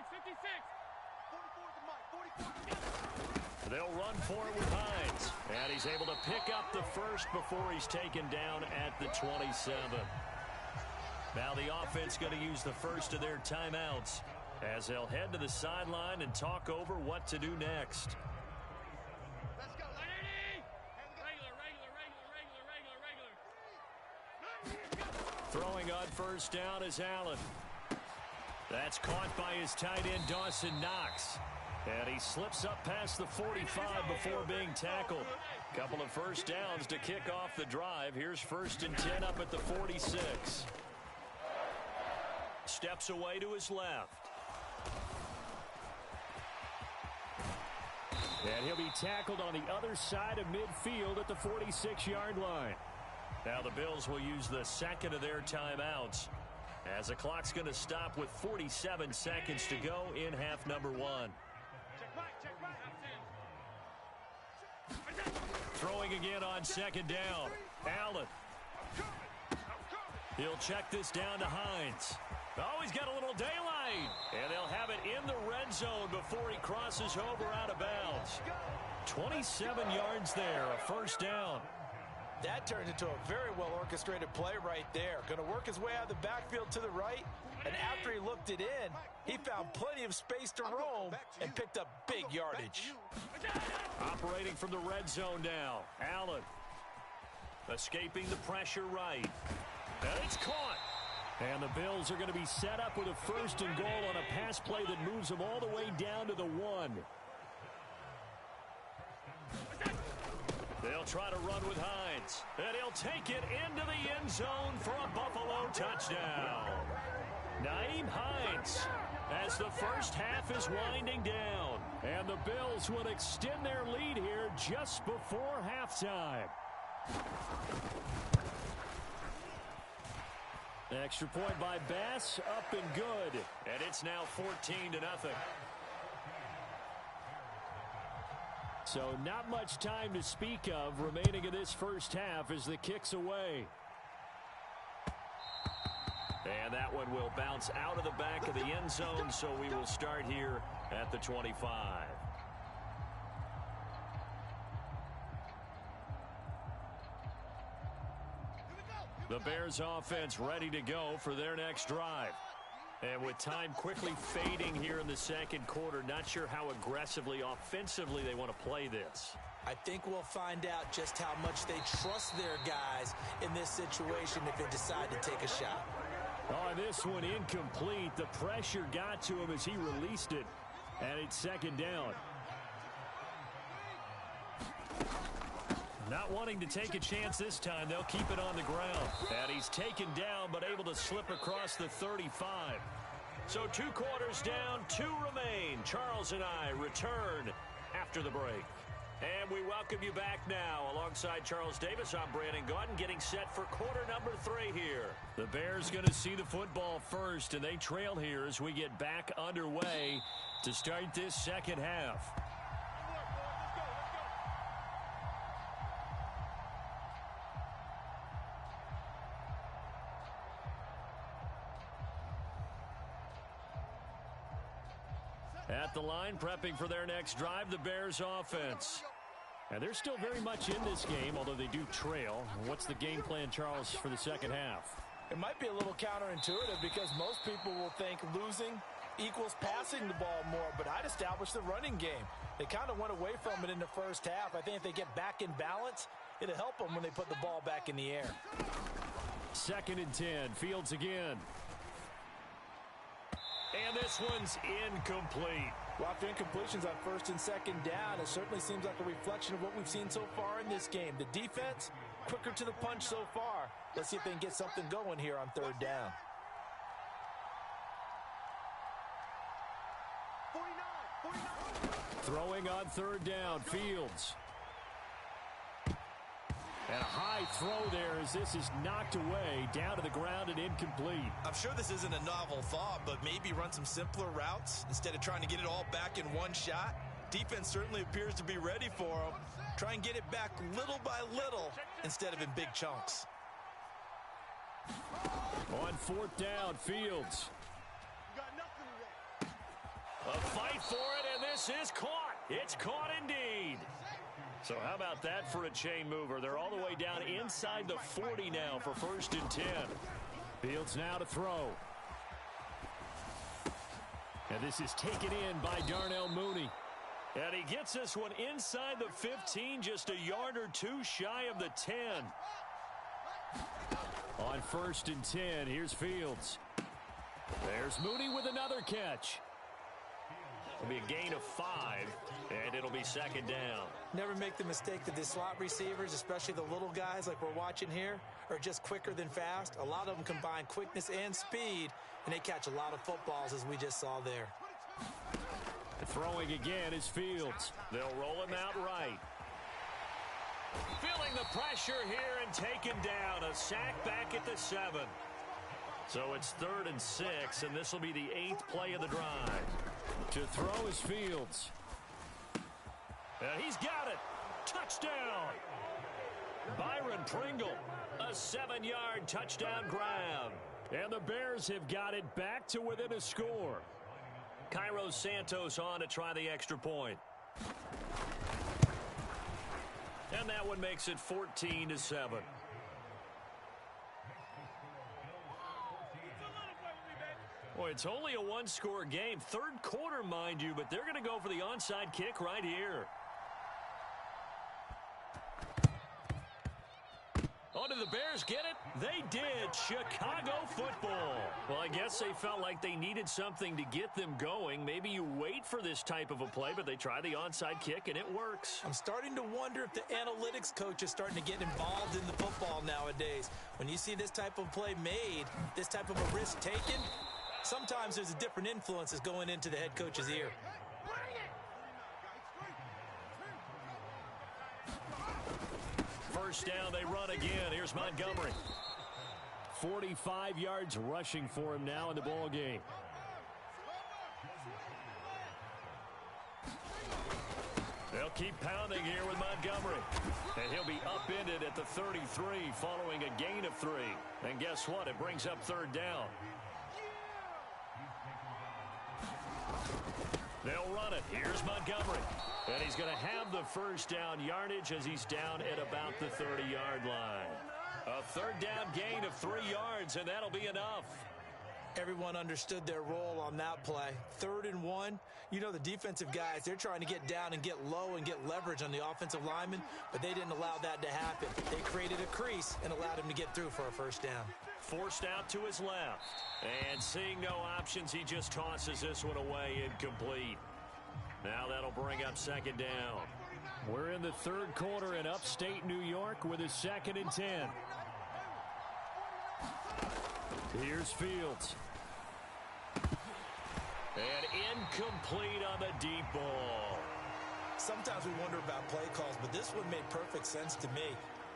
56. They'll run for it with Hines. And he's able to pick up the first before he's taken down at the 27. Now the offense going to use the first of their timeouts as they'll head to the sideline and talk over what to do next. Let's go. Regular. Throwing on first down is Allen. That's caught by his tight end, Dawson Knox. And he slips up past the 45 before being tackled. Couple of first downs to kick off the drive. Here's 1st and 10 up at the 46. Steps away to his left. And he'll be tackled on the other side of midfield at the 46-yard line. Now the Bills will use the 2nd of their timeouts as the clock's going to stop with 47 seconds to go in half number 1. Throwing again on 2nd down. Allen. He'll check this down to Hines. Oh, he's got a little daylight. And they'll have it in the red zone before he crosses over out of bounds. 27 yards there, a first down. That turned into a very well-orchestrated play right there. Going to work his way out of the backfield to the right. And after he looked it in, he found plenty of space to roam and picked up big yardage. Operating from the red zone now. Allen. Escaping the pressure right. And it's caught. And the Bills are going to be set up with a 1st and goal on a pass play that moves them all the way down to the 1. They'll try to run with Hines. And he'll take it into the end zone for a Buffalo touchdown. Nyheim Hines as the first half is winding down. And the Bills will extend their lead here just before halftime. Extra point by Bass, up and good. And it's now 14-0. So not much time to speak of remaining in this first half as the kick's away. And that one will bounce out of the back of the end zone, so we will start here at the 25. The Bears offense ready to go for their next drive. And with time quickly fading here in the second quarter, not sure how aggressively, offensively they want to play this. I think we'll find out just how much they trust their guys in this situation if they decide to take a shot. Oh, this one incomplete. The pressure got to him as he released it. And it's second down. Not wanting to take a chance this time, they'll keep it on the ground. And he's taken down, but able to slip across the 35. So 2 quarters down, 2 remain. Charles and I return after the break. And we welcome you back now. Alongside Charles Davis, I'm Brandon Gaudin, getting set for quarter number 3 here. The Bears going to see the football first, and they trail here as we get back underway to start this second half. At the line, prepping for their next drive, the Bears offense. And they're still very much in this game, although they do trail. What's the game plan, Charles, for the second half? It might be a little counterintuitive because most people will think losing equals passing the ball more, but I'd establish the running game. They kind of went away from it in the first half. I think if they get back in balance, it'll help them when they put the ball back in the air. 2nd and 10, Fields again. And this one's incomplete. Well, after incompletions on 1st and 2nd down, it certainly seems like a reflection of what we've seen so far in this game. The defense, quicker to the punch so far. Let's see if they can get something going here on 3rd down. 49. Throwing on 3rd down, Fields. And a high throw there as this is knocked away, down to the ground and incomplete. I'm sure this isn't a novel thought, but maybe run some simpler routes instead of trying to get it all back in one shot. Defense certainly appears to be ready for them. Try and get it back little by little instead of in big chunks. On 4th down, Fields. A fight for it, and this is caught. It's caught indeed. So how about that for a chain mover? They're all the way down inside the 40 now for 1st and 10. Fields now to throw. And this is taken in by Darnell Mooney. And he gets this one inside the 15, just a yard or 2 shy of the 10. On 1st and 10, here's Fields. There's Mooney with another catch. It'll be a gain of 5, and it'll be 2nd down. Never make the mistake that the slot receivers, especially the little guys like we're watching here, are just quicker than fast. A lot of them combine quickness and speed, and they catch a lot of footballs, as we just saw there. Throwing again is Fields. They'll roll him out right. Feeling the pressure here and taken down. A sack back at the 7. So it's 3rd and 6, and this will be the 8th play of the drive. To throw is Fields. And he's got it. Touchdown. Byron Pringle. A 7-yard touchdown grab. And the Bears have got it back to within a score. Cairo Santos on to try the extra point. And that one makes it 14-7. Boy, it's only a 1-score game. 3rd quarter, mind you, but they're going to go for the onside kick right here. Oh, did the Bears get it? They did. Chicago football. Well, I guess they felt like they needed something to get them going. Maybe you wait for this type of a play, but they try the onside kick, and it works. I'm starting to wonder if the analytics coach is starting to get involved in the football nowadays. When you see this type of play made, this type of a risk taken, sometimes there's a different influences going into the head coach's ear. First down, they run again. Here's Montgomery. 45 yards rushing for him now in the ball game. They'll They'll keep pounding here with Montgomery. And he'll be upended at the 33 following a gain of 3. And guess what? It brings up third down. They'll run it. Here's Montgomery. And he's going to have the first down yardage as he's down at about the 30-yard line. A third down gain of 3 yards, and that'll be enough. Everyone understood their role on that play. 3rd and 1. You know the defensive guys, they're trying to get down and get low and get leverage on the offensive lineman, but they didn't allow that to happen. They created a crease and allowed him to get through for a first down. Forced out to his left. And seeing no options, he just tosses this one away incomplete. Now that'll bring up second down. We're in the third quarter in upstate New York with a 2nd and 10. Here's Fields. And incomplete on the deep ball. Sometimes we wonder about play calls, but this one made perfect sense to me.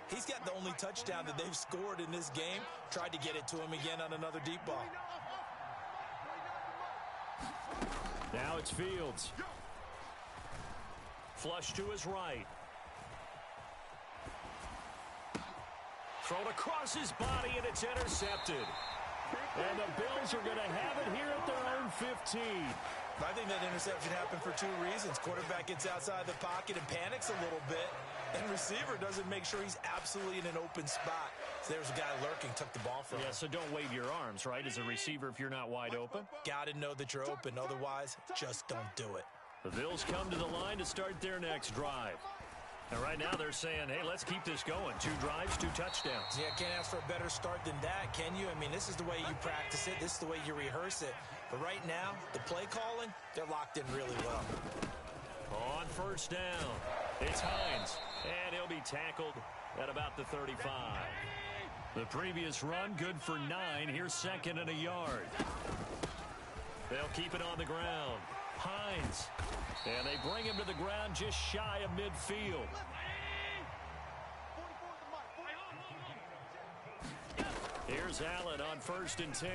He's got the only touchdown that they've scored in this game. Tried to get it to him again on another deep ball. Now it's Fields. Flush to his right. Thrown across his body, and it's intercepted. And the Bills are going to have it here at their own 15. I think that interception happened for 2 reasons. Quarterback gets outside the pocket and panics a little bit, and receiver doesn't make sure he's absolutely in an open spot. So there's a guy lurking, took the ball from him. Yeah, so don't wave your arms, right, as a receiver if you're not wide open. Got to know that you're open. Otherwise, just don't do it. The Bills come to the line to start their next drive. And right now they're saying, hey, let's keep this going. 2 drives, 2 touchdowns. Yeah, can't ask for a better start than that, can you? I mean, this is the way you practice it. This is the way you rehearse it. But right now, the play calling, they're locked in really well. On first down, it's Hines. And he'll be tackled at about the 35. The previous run, good for 9. Here's 2nd and a yard. They'll keep it on the ground. Hines. And they bring him to the ground just shy of midfield. Here's Allen on 1st and 10.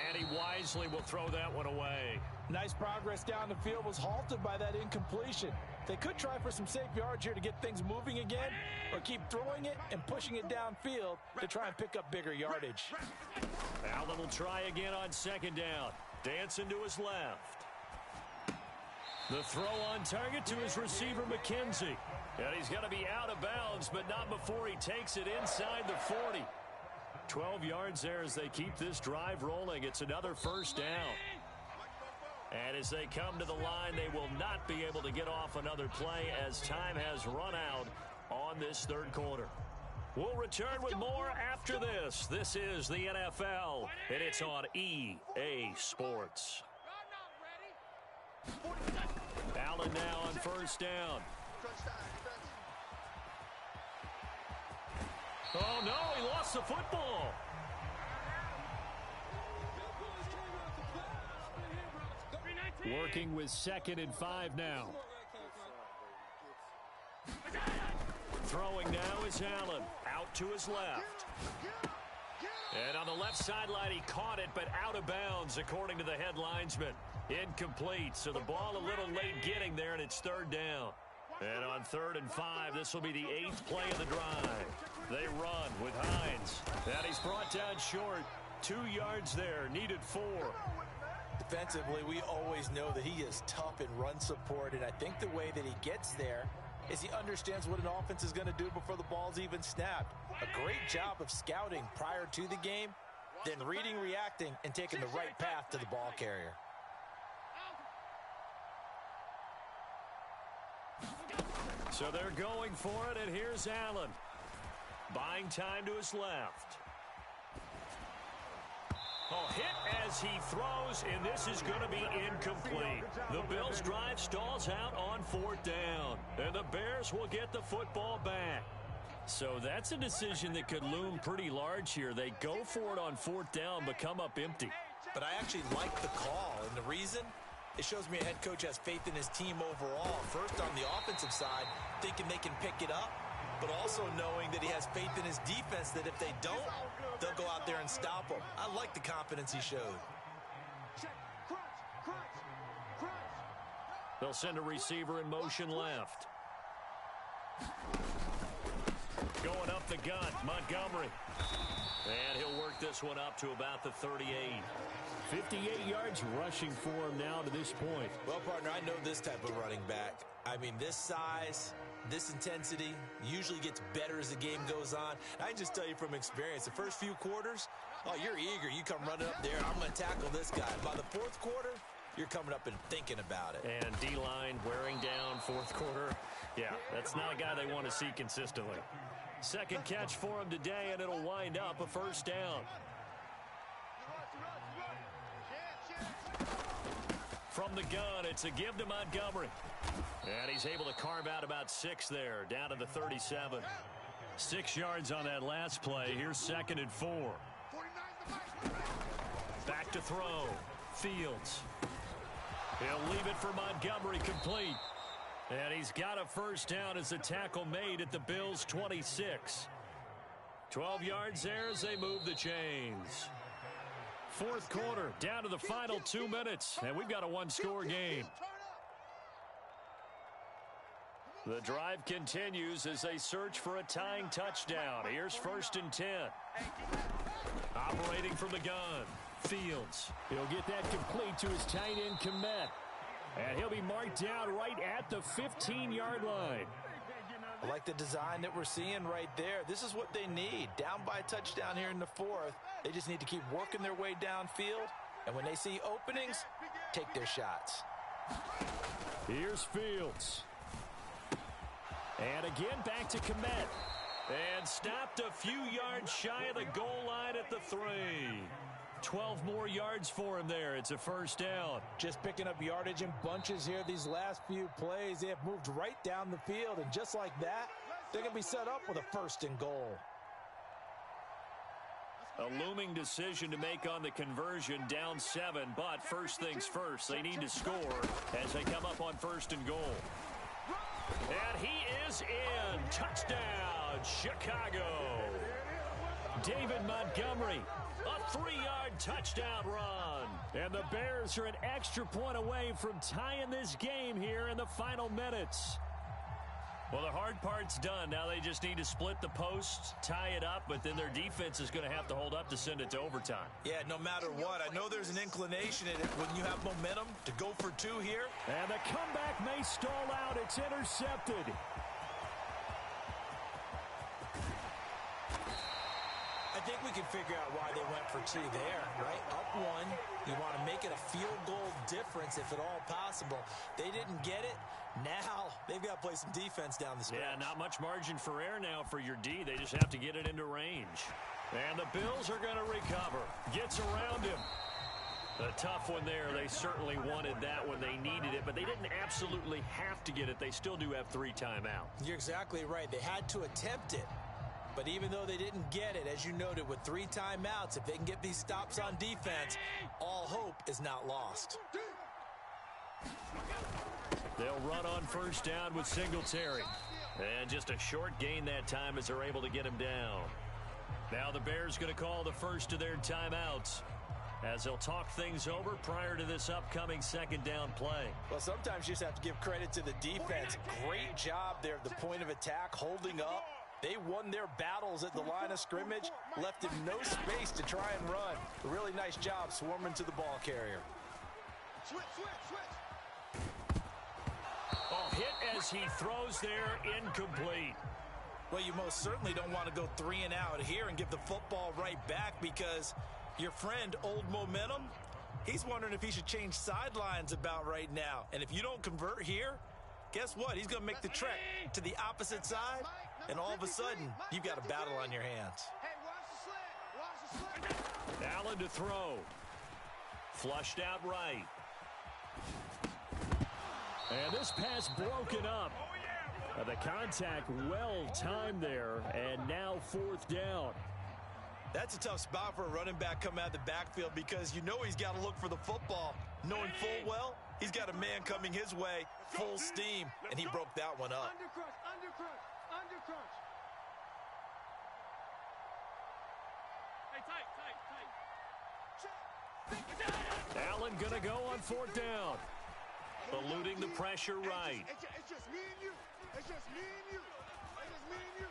And he wisely will throw that one away. Nice progress down the field, was halted by that incompletion. They could try for some safe yards here to get things moving again, or keep throwing it and pushing it downfield to try and pick up bigger yardage. Allen will try again on 2nd down. Dancing to his left. The throw on target to his receiver, McKenzie. And he's going to be out of bounds, but not before he takes it inside the 40. 12 yards there as they keep this drive rolling. It's another first down. And as they come to the line, they will not be able to get off another play as time has run out on this third quarter. We'll return with more after this. This is the NFL, and it's on EA Sports. Allen now on first down. Oh, no, he lost the football. Working with 2nd and 5 now. Throwing now is Allen. Out to his left. And on the left sideline, he caught it, but out of bounds, according to the head linesman. Incomplete, so the ball a little late getting there, and it's 3rd down. And on 3rd and 5, this will be the 8th play of the drive. They run with Hines. And he's brought down short. 2 yards there, needed 4. Defensively, we always know that he is tough in run support, and I think the way that he gets there is he understands what an offense is going to do before the ball's even snapped. A great job of scouting prior to the game, then reading, reacting, and taking the right path to the ball carrier. So they're going for it, and here's Allen. Buying time to his left. Oh, hit as he throws, and this is going to be incomplete. The Bills' drive stalls out on 4th down, and the Bears will get the football back. So that's a decision that could loom pretty large here. They go for it on 4th down, but come up empty. But I actually like the call, and the reason? It shows me a head coach has faith in his team overall. First, on the offensive side, thinking they can pick it up, but also knowing that he has faith in his defense that if they don't, they'll go out there and stop him. I like the confidence he showed. Check, cross. They'll send a receiver in motion left. Going up the gut, Montgomery. And he'll work this one up to about the 38. 58 yards rushing for him now to this point. Well, partner, I know this type of running back. I mean, this size, this intensity usually gets better as the game goes on. I can just tell you from experience, the first few quarters, oh, you're eager. You come running up there, I'm going to tackle this guy. By the fourth quarter, you're coming up and thinking about it. And D-line wearing down fourth quarter. Yeah, that's not a guy they want to see consistently. Second catch for him today, and it'll wind up a first down. From the gun, it's a give to Montgomery. And he's able to carve out about 6 there, down to the 37. 6 yards on that last play. Here's 2nd and 4. Back to throw. Fields. He'll leave it for Montgomery complete. And he's got a first down as the tackle made at the Bills' 26. 12 yards there as they move the chains. Fourth quarter, down to the final 2 minutes, and we've got a one-score game. The drive continues as they search for a tying touchdown. Here's 1st and 10. Operating from the gun, Fields. He'll get that complete to his tight end, Komet. And he'll be marked down right at the 15-yard line. I like the design that we're seeing right there. This is what they need. Down by a touchdown here in the 4th. They just need to keep working their way downfield. And when they see openings, take their shots. Here's Fields. And again, back to Komet. And stopped a few yards shy of the goal line at the 3. 12 more yards for him there. It's a first down. Just picking up yardage in bunches here these last few plays. They have moved right down the field, and just like that, they're going to be set up with a 1st and goal. A looming decision to make on the conversion, down 7, but first things first, they need to score as they come up on 1st and goal. And he is in. Touchdown, Chicago. David Montgomery. A 3-yard touchdown run. And the Bears are an extra point away from tying this game here in the final minutes. Well, the hard part's done. Now they just need to split the posts, tie it up, but then their defense is going to have to hold up to send it to overtime. Yeah, no matter what. I know there's an inclination in it when you have momentum to go for 2 here. And the comeback may stall out. It's intercepted. I think we can figure out why they went for 2 there, right? Up 1, you want to make it a field goal difference if at all possible. They didn't get it. Now they've got to play some defense down the stretch. Yeah, not much margin for error now for your D. They just have to get it into range. And the Bills are going to recover. Gets around him. A tough one there. They certainly wanted that when they needed it, but they didn't absolutely have to get it. They still do have 3 timeouts. You're exactly right. They had to attempt it. But even though they didn't get it, as you noted, with 3 timeouts, if they can get these stops on defense, all hope is not lost. They'll run on first down with Singletary. And just a short gain that time as they're able to get him down. Now the Bears going to call the first of their timeouts as they'll talk things over prior to this upcoming 2nd down play. Well, sometimes you just have to give credit to the defense. Great job there at the point of attack, holding up. They won their battles at the line of scrimmage, left him no space to try and run. A really nice job swarming to the ball carrier. Switch. Oh, hit as he throws there, incomplete. Well, you most certainly don't want to go 3 and out here and give the football right back because your friend, Old Momentum, he's wondering if he should change sidelines about right now. And if you don't convert here, guess what? He's going to make the trek to the opposite side, and all of a sudden, you've got a battle on your hands. Hey, watch the slant. Allen to throw. Flushed out right. And this pass broken up. The contact well timed there, and now 4th down. That's a tough spot for a running back coming out of the backfield because you know he's got to look for the football, knowing full well he's got a man coming his way, full steam, and he broke that one up. Undercrunch. Hey, tight. Allen going to go on 4th down. eluding the pressure right. It's just me and you. It's just me and you. It's just me and you.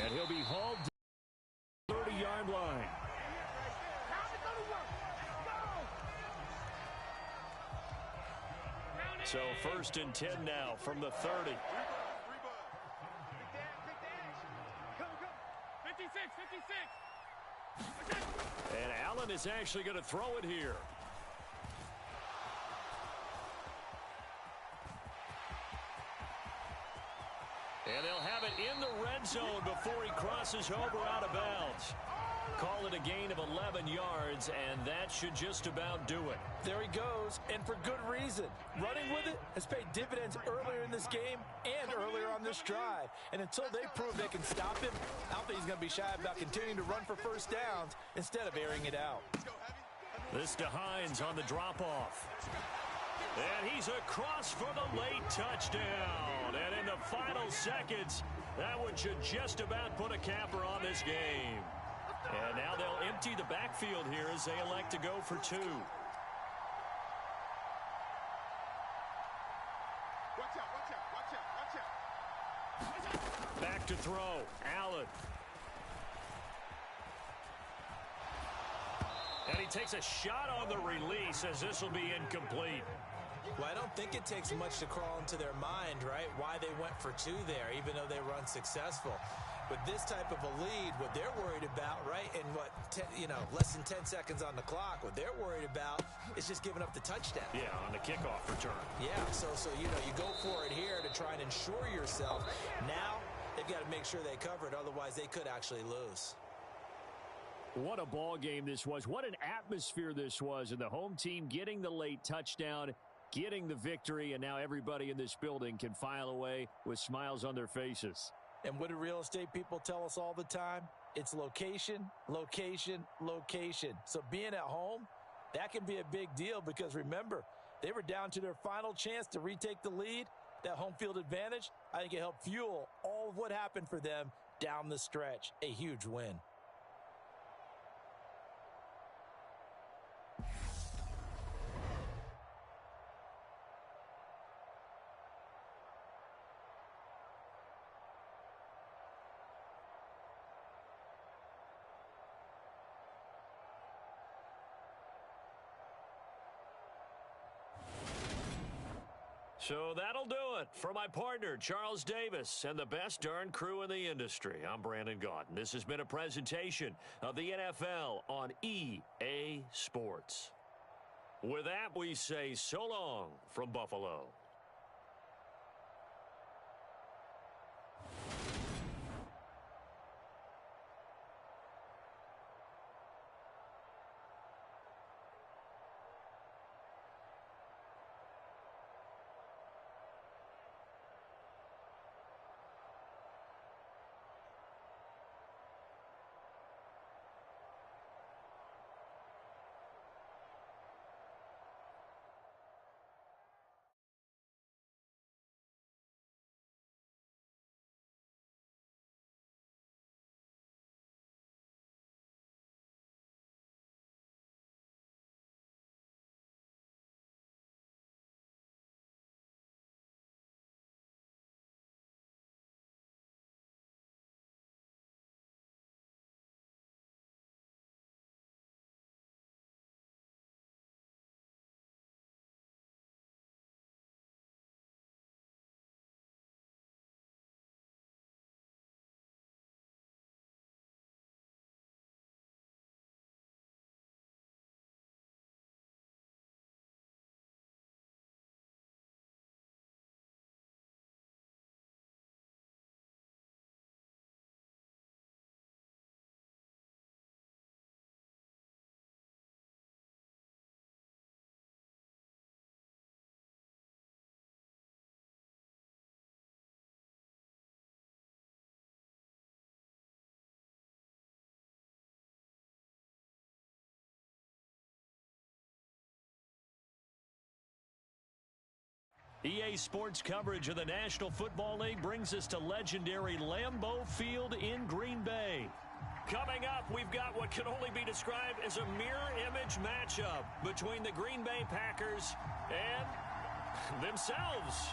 And he'll be hauled to the 30-yard line. So 1st and 10 now from the 30. And Allen is actually going to throw it here. And they'll have it in the red zone before he crosses over out of bounds. Call it a gain of 11 yards, and that should just about do it. There he goes, and for good reason. Running with it has paid dividends earlier in this game and earlier on this drive. And until they prove they can stop him, I don't think he's going to be shy about continuing to run for first downs instead of airing it out. This to Hines on the drop-off. And he's across for the late touchdown. And in the final seconds, that one should just about put a capper on this game. And now they'll empty the backfield here as they elect to go for 2. Watch out, watch out, watch out, watch out. Back to throw. Allen. And he takes a shot on the release as this will be incomplete. Well, I don't think it takes much to crawl into their mind, right, why they went for 2 there, even though they were unsuccessful. With this type of a lead, what they're worried about, right, and less than 10 seconds on the clock, what they're worried about is just giving up the touchdown. Yeah, on the kickoff return. Yeah, so you go for it here to try and ensure yourself. Now they've got to make sure they cover it, otherwise they could actually lose. What a ball game this was. What an atmosphere this was. And the home team getting the late touchdown, getting the victory, and now everybody in this building can file away with smiles on their faces. And what do real estate people tell us all the time? It's location, location, location. So being at home, that can be a big deal because remember, they were down to their final chance to retake the lead. That home field advantage, I think it helped fuel all of what happened for them down the stretch. A huge win. So that'll do it for my partner, Charles Davis, and the best darn crew in the industry. I'm Brandon Gaudin. This has been a presentation of the NFL on EA Sports. With that, we say so long from Buffalo. EA Sports coverage of the National Football League brings us to legendary Lambeau Field in Green Bay. Coming up, we've got what can only be described as a mirror image matchup between the Green Bay Packers and themselves.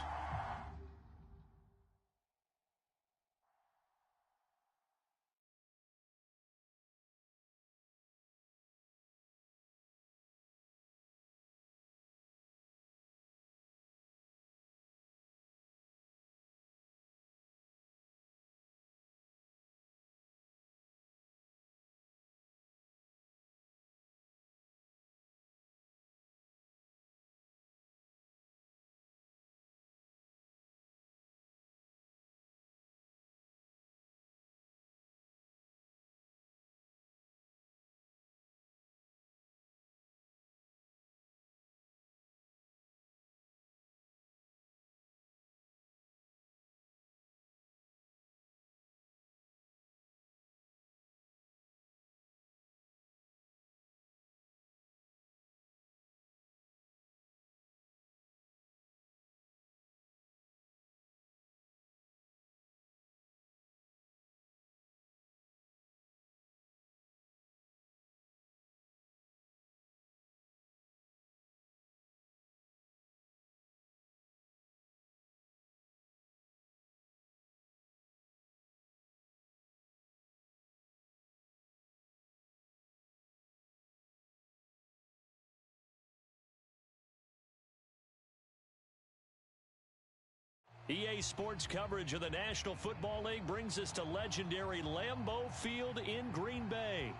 EA Sports coverage of the National Football League brings us to legendary Lambeau Field in Green Bay.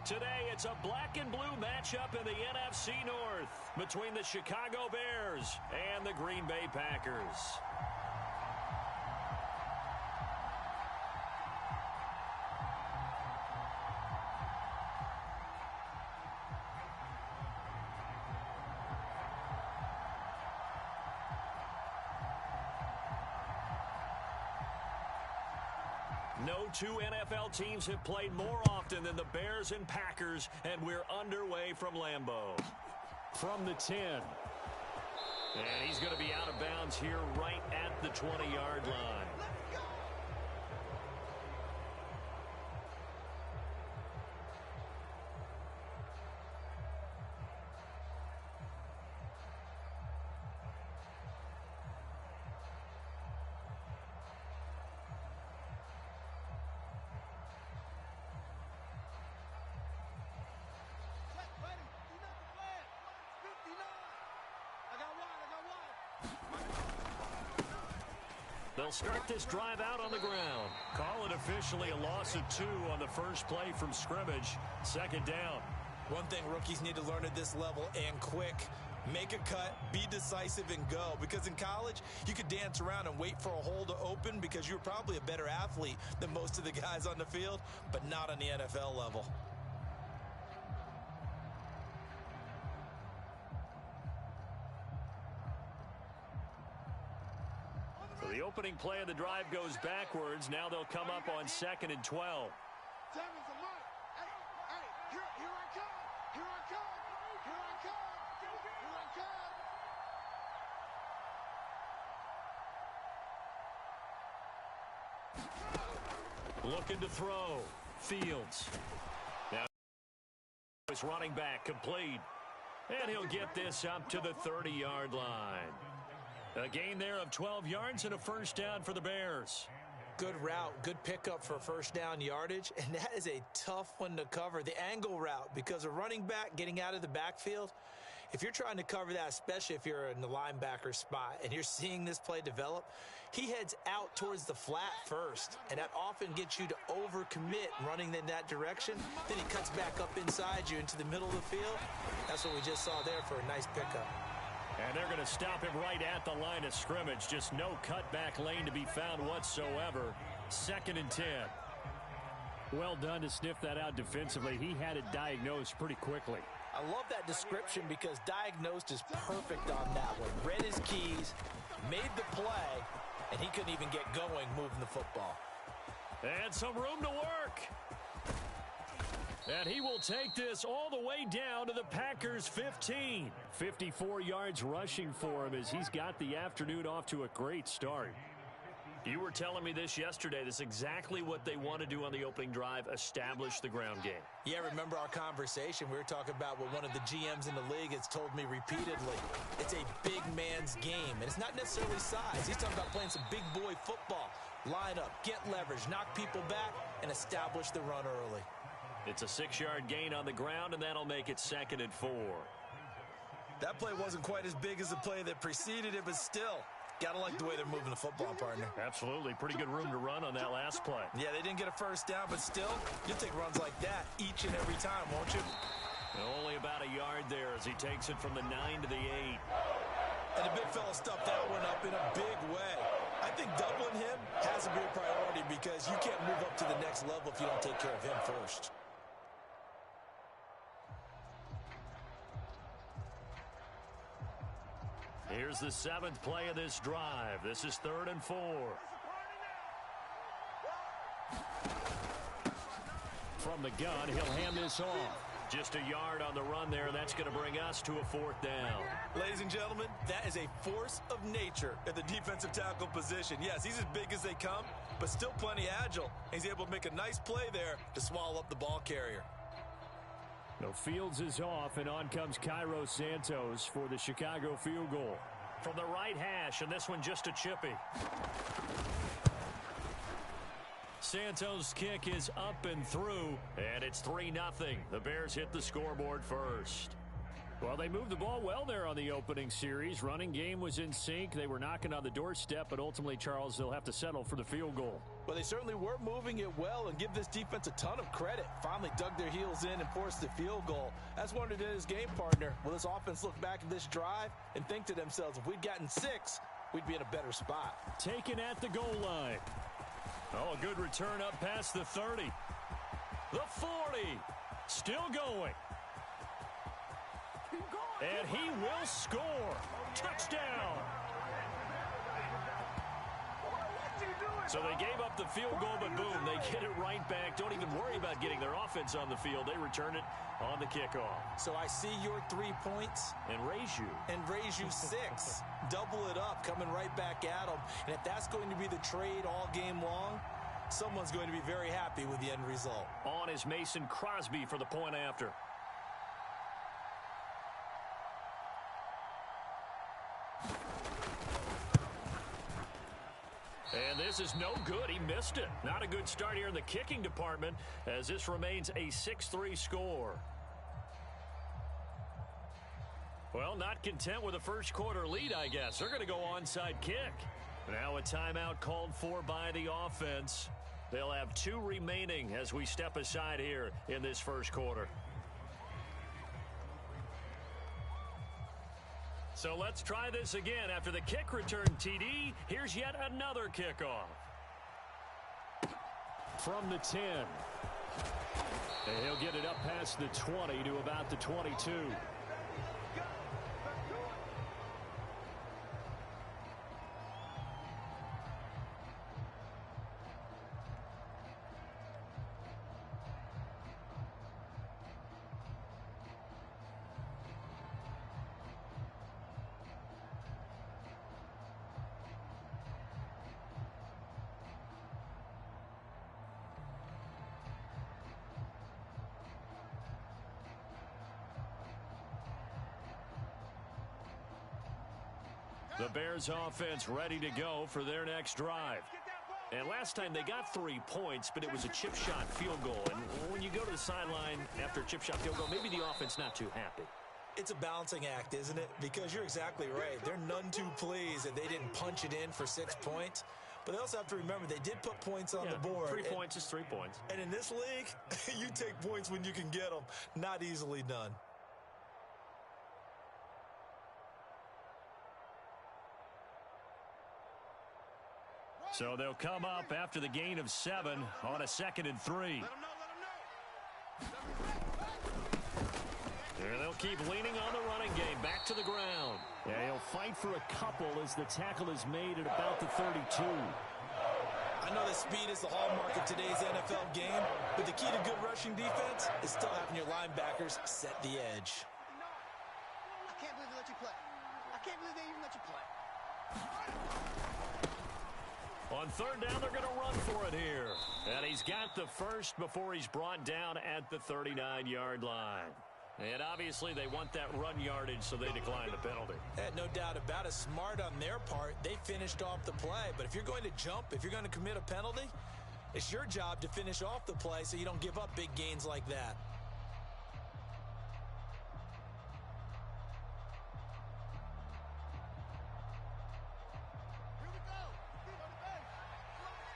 Today, it's a black and blue matchup in the NFC North between the Chicago Bears and the Green Bay Packers. No two NFL teams have played more often than the Bears and Packers, and we're underway from Lambeau. From the 10. And he's going to be out of bounds here right at the 20-yard line. They'll start this drive out on the ground. Call it officially a loss of 2 on the first play from scrimmage. Second down. One thing rookies need to learn at this level, and quick, make a cut, be decisive, and go. Because in college, you could dance around and wait for a hole to open because you're probably a better athlete than most of the guys on the field, but not on the NFL level. So the opening play of the drive goes backwards. Now they'll come up on 2nd and 12. Here I come! Here I come! Here I come! Here I come! Looking to throw. Fields. Now he's running back, complete. And he'll get this up to the 30-yard line. A gain there of 12 yards and a first down for the Bears. Good route, good pickup for first down yardage, and that is a tough one to cover, the angle route, because a running back getting out of the backfield, if you're trying to cover that, especially if you're in the linebacker spot and you're seeing this play develop, he heads out towards the flat first, and that often gets you to overcommit running in that direction. Then he cuts back up inside you into the middle of the field. That's what we just saw there for a nice pickup. And they're going to stop him right at the line of scrimmage. Just no cutback lane to be found whatsoever. 2nd and 10. Well done to sniff that out defensively. He had it diagnosed pretty quickly. I love that description because diagnosed is perfect on that one. Read his keys, made the play, and he couldn't even get going moving the football. And some room to work. And he will take this all the way down to the Packers' 15. 54 yards rushing for him as he's got the afternoon off to a great start. You were telling me this yesterday. This is exactly what they want to do on the opening drive, establish the ground game. Yeah, remember our conversation? We were talking about what one of the GMs in the league has told me repeatedly. It's a big man's game, and it's not necessarily size. He's talking about playing some big boy football. Line up, get leverage, knock people back, and establish the run early. It's a 6-yard gain on the ground, and that'll make it 2nd and 4. That play wasn't quite as big as the play that preceded it, but still, gotta like the way they're moving the football, partner. Absolutely. Pretty good room to run on that last play. Yeah, they didn't get a first down, but still, you'll take runs like that each and every time, won't you? Only about a yard there as he takes it from the 9 to the 8. And the big fella stuffed that one up in a big way. I think doubling him has to be a priority because you can't move up to the next level if you don't take care of him first. Here's the 7th play of this drive. This is 3rd and 4. From the gun, he'll hand this off. Just a yard on the run there. That's going to bring us to a 4th down. Ladies and gentlemen, that is a force of nature at the defensive tackle position. Yes, he's as big as they come, but still plenty agile. He's able to make a nice play there to swallow up the ball carrier. No, Fields is off, and on comes Cairo Santos for the Chicago field goal. From the right hash, and this one just a chippy. Santos' kick is up and through, and it's 3-0. The Bears hit the scoreboard first. Well, they moved the ball well there on the opening series. Running game was in sync. They were knocking on the doorstep, but ultimately, Charles, they'll have to settle for the field goal. Well, they certainly were moving it well, and give this defense a ton of credit. Finally dug their heels in and forced the field goal. That's one of his game partner. Will this offense look back at this drive and think to themselves, if we'd gotten 6, we'd be in a better spot. Taken at the goal line. Oh, a good return up past the 30. The 40. Still going. And he will score. Touchdown. So they gave up the field goal, but boom, they get it right back. Don't even worry about getting their offense on the field. They return it on the kickoff. So I see your 3 points. And raise you 6. Double it up, coming right back at them. And if that's going to be the trade all game long, someone's going to be very happy with the end result. On is Mason Crosby for the point after. And this is no good. He missed it. Not a good start here in the kicking department as this remains a 6-3 score. Well, not content with a first quarter lead, I guess. They're going to go onside kick. Now a timeout called for by the offense. They'll have 2 remaining as we step aside here in this first quarter. So let's try this again. After the kick return TD, here's yet another kickoff. From the 10. And he'll get it up past the 20 to about the 22. The Bears offense ready to go for their next drive. And last time they got 3 points, but it was a chip shot field goal. And when you go to the sideline after a chip shot field goal, maybe the offense not too happy. It's a balancing act, isn't it? Because you're exactly right. They're none too pleased that they didn't punch it in for 6 points. But they also have to remember they did put points on the board. 3 points is 3 points. And in this league, you take points when you can get them. Not easily done. So they'll come up after the gain of 7 on a 2nd and 3. Here they'll keep leaning on the running game. Back to the ground. Yeah, he'll fight for a couple as the tackle is made at about the 32. I know that speed is the hallmark of today's NFL game, but the key to good rushing defense is still having your linebackers set the edge. I can't believe they let you play. I can't believe they even let you play. On On third down, they're going to run for it here. And he's got the first before he's brought down at the 39-yard line. And obviously they want that run yardage, so they decline the penalty. No doubt about it. Smart on their part. They finished off the play. But if you're going to jump, if you're going to commit a penalty, it's your job to finish off the play so you don't give up big gains like that. Here we go. Get on the base.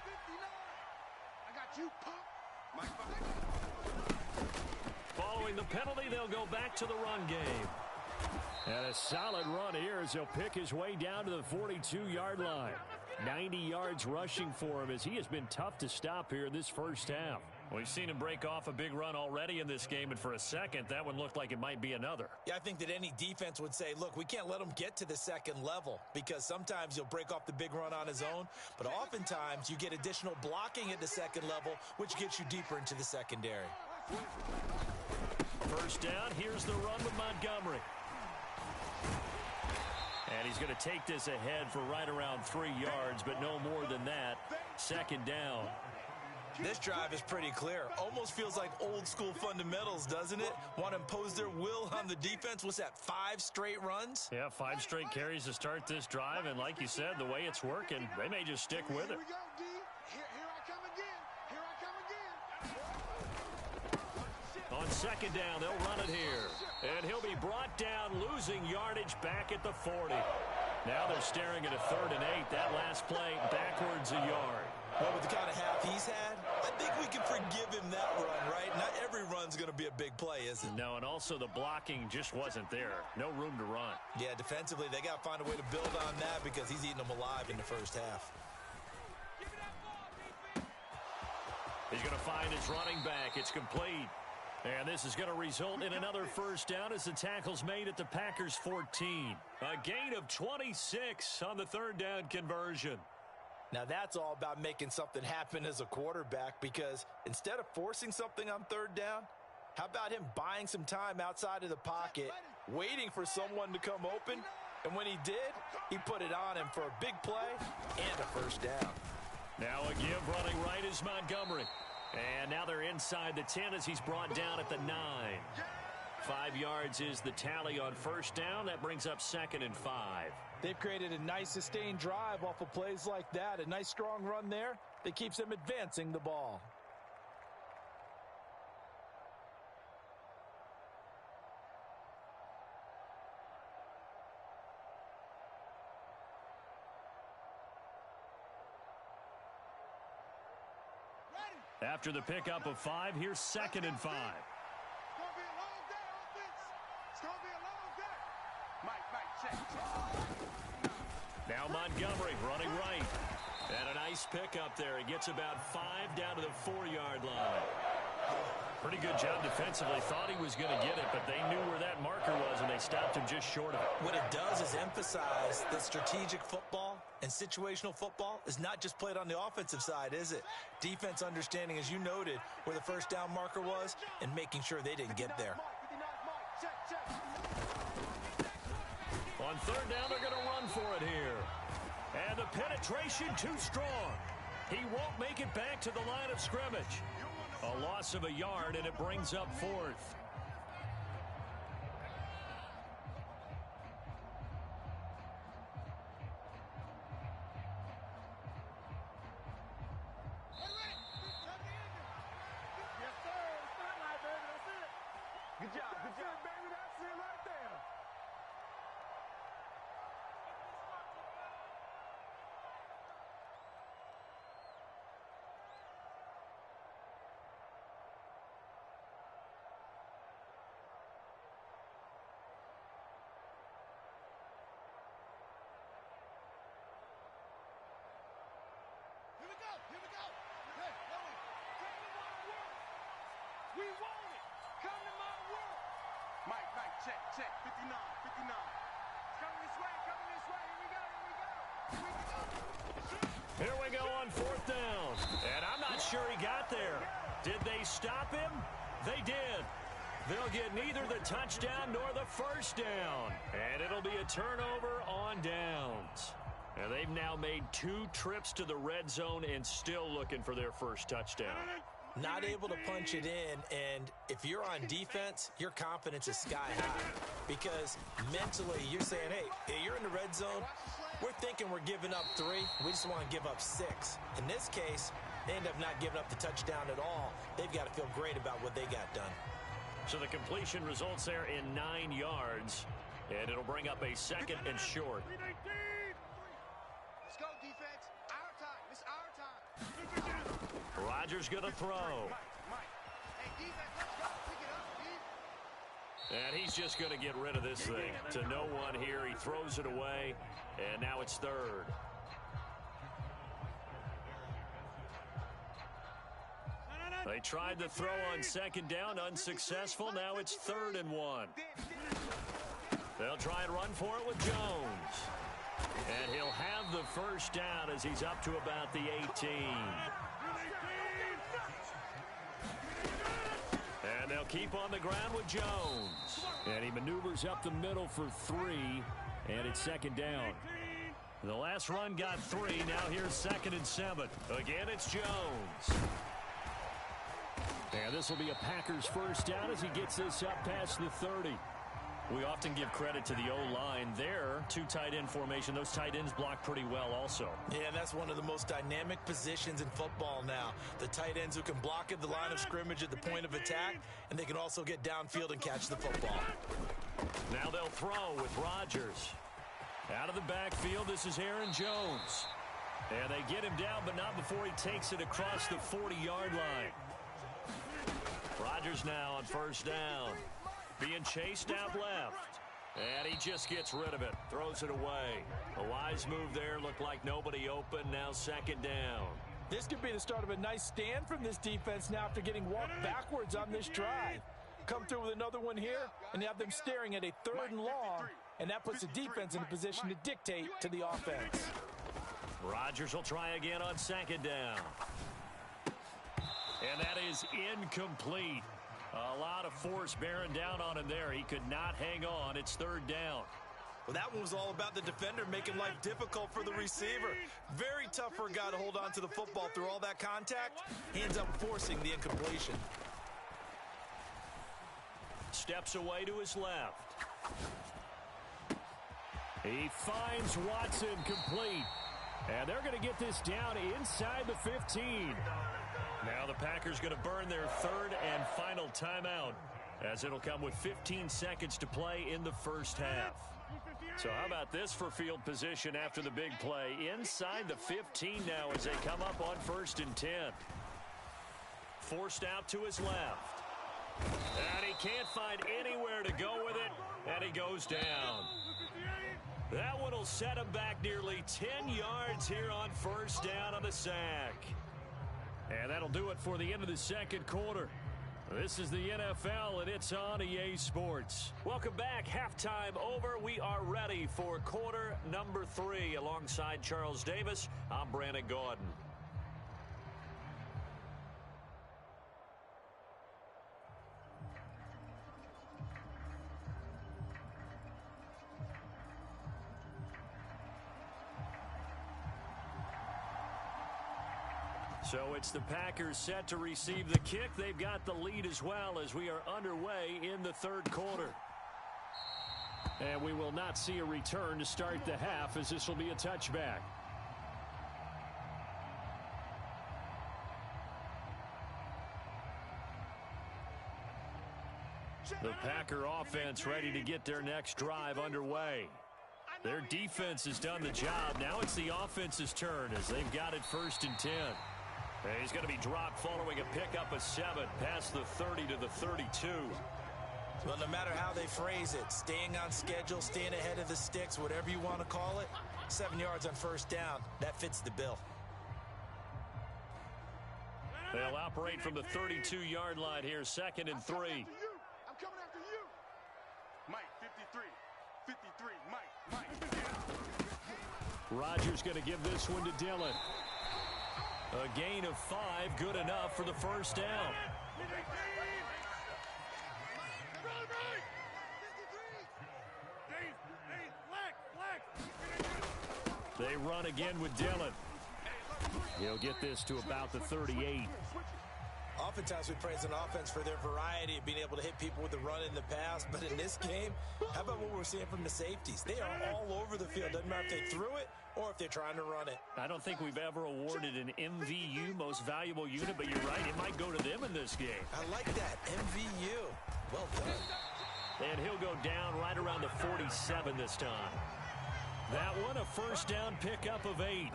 59. I got you, punk. Mike behind. Following the penalty, they'll go back to the run game. And a solid run here as he'll pick his way down to the 42-yard line. 90 yards rushing for him as he has been tough to stop here in this first half. We've seen him break off a big run already in this game, and for a second, that one looked like it might be another. Yeah, I think that any defense would say, look, we can't let him get to the second level because sometimes he'll break off the big run on his own, but oftentimes you get additional blocking at the second level, which gets you deeper into the secondary. First down, here's the run with Montgomery. And he's going to take this ahead for right around 3 yards, but no more than that. Second down. This drive is pretty clear. Almost feels like old school fundamentals, doesn't it? Want to impose their will on the defense. What's that, 5 straight runs? Yeah, 5 straight carries to start this drive, and like you said, the way it's working, they may just stick with it. Here we go, D. Here I come again. Here I come again. On second down, they'll run it here. And he'll be brought down, losing yardage back at the 40. Now they're staring at a 3rd and 8. That last play, backwards a yard. Well, with the kind of half he's had, I think we can forgive him that run, right? Not every run's going to be a big play, is it? No, and also the blocking just wasn't there. No room to run. Yeah, defensively, they got to find a way to build on that because he's eating them alive in the first half. He's going to find his running back. It's complete. And this is going to result in another first down as the tackle's made at the Packers' 14. A gain of 26 on the 3rd down conversion. Now that's all about making something happen as a quarterback because instead of forcing something on 3rd down, how about him buying some time outside of the pocket, waiting for someone to come open, and when he did, he put it on him for a big play and a first down. Now a give running right is Montgomery. And now they're inside the 10 as he's brought down at the 9. 5 yards is the tally on first down. That brings up 2nd and 5. They've created a nice sustained drive off of plays like that. A nice strong run there that keeps them advancing the ball. After the pickup of 5, here's 2nd and 5. It's going to be a long day, offense. It's going to be a long day. Mike, check. Now Montgomery running right. And a nice pickup there. He gets about 5 down to the 4-yard line. Pretty good job defensively. Thought he was going to get it, but they knew where that marker was, and they stopped him just short of it. What it does is emphasize that strategic football and situational football is not just played on the offensive side, is it? Defense understanding, as you noted, where the first down marker was and making sure they didn't get there. On 3rd down, they're going to run for it here. And the penetration too strong. He won't make it back to the line of scrimmage. A loss of a yard, and it brings up 4th. Good job, baby. That's it right there. Here we go. Hey, Chloe, come to my world. We want it. Come to my world. Mike, check. 59. It's coming this way. Here we go on 4th down. And I'm not sure he got there. Did they stop him? They did. They'll get neither the touchdown nor the first down. And it'll be a turnover on downs. And they've now made 2 trips to the red zone and still looking for their first touchdown. Not able to punch it in, and if you're on defense, your confidence is sky high. Because mentally, you're saying, hey, you're in the red zone. We're thinking we're giving up 3. We just want to give up 6. In this case, they end up not giving up the touchdown at all. They've got to feel great about what they got done. So the completion results there in 9 yards, and it'll bring up a 2nd and short. Let's go, defense. Our time. It's our time. Rodgers going to throw. Hey, defense, let's go. Pick it up, dude. And he's just going to get rid of this thing. To no one here. He throws it away, and now it's 3rd. They tried to throw on 2nd down, unsuccessful. Now it's 3rd and 1. They'll try and run for it with Jones. And he'll have the first down as he's up to about the 18. And they'll keep on the ground with Jones. And he maneuvers up the middle for 3, and it's 2nd down. The last run got 3. Now here's 2nd and 7. Again, it's Jones. And this will be a Packers first down as he gets this up past the 30. We often give credit to the O-line there. 2 tight end formation. Those tight ends block pretty well also. Yeah, that's one of the most dynamic positions in football now. The tight ends who can block at the line of scrimmage at the point of attack, and they can also get downfield and catch the football. Now they'll throw with Rodgers. Out of the backfield, this is Aaron Jones. And they get him down, but not before he takes it across the 40-yard line. Rodgers now on first down. Being chased out left. And he just gets rid of it. Throws it away. A wise move there. Looked like nobody open. Now 2nd down. This could be the start of a nice stand from this defense now after getting walked backwards on this drive. Come through with another one here, and you have them staring at a 3rd and long, and that puts the defense in a position to dictate to the offense. Rodgers will try again on 2nd down. And that is incomplete. A lot of force bearing down on him there. He could not hang on. It's 3rd down. Well, that one was all about the defender making life difficult for the receiver. Very tough for a guy to hold on to the football through all that contact. He ends up forcing the incompletion. Steps away to his left. He finds Watson complete. And they're going to get this down inside the 15. Now the Packers going to burn their 3rd and final timeout, as it'll come with 15 seconds to play in the first half. So how about this for field position after the big play? Inside the 15 now as they come up on 1st and 10. Forced out to his left. And he can't find anywhere to go with it, and he goes down. That one will set him back nearly 10 yards here on 1st down on the sack. And that'll do it for the end of the 2nd quarter. This is the NFL, and it's on EA Sports. Welcome back. Halftime over. We are ready for quarter number 3. Alongside Charles Davis, I'm Brandon Gordon. So it's the Packers set to receive the kick. They've got the lead as well as we are underway in the 3rd quarter. And we will not see a return to start the half, as this will be a touchback. The Packer offense ready to get their next drive underway. Their defense has done the job. Now it's the offense's turn as they've got it 1st and 10. He's going to be dropped following a pickup of 7 past the 30 to the 32. Well, no matter how they phrase it, staying on schedule, staying ahead of the sticks, whatever you want to call it, 7 yards on 1st down, that fits the bill. They'll operate from the 32-yard line here, 2nd and 3. I'm coming after you. Mike, 53, Mike. Rodgers going to give this one to Dillon. A gain of 5, good enough for the 1st down. They run again with Dillon. He'll get this to about the 38. Oftentimes we praise an offense for their variety of being able to hit people with the run in the pass, but in this game, how about what we're seeing from the safeties? They are all over the field. Doesn't matter if they threw it or if they're trying to run it. I don't think we've ever awarded an MVU, most valuable unit, but you're right, it might go to them in this game. I like that, MVU. Well done. And he'll go down right around the 47 this time. That one, a first down pickup of 8.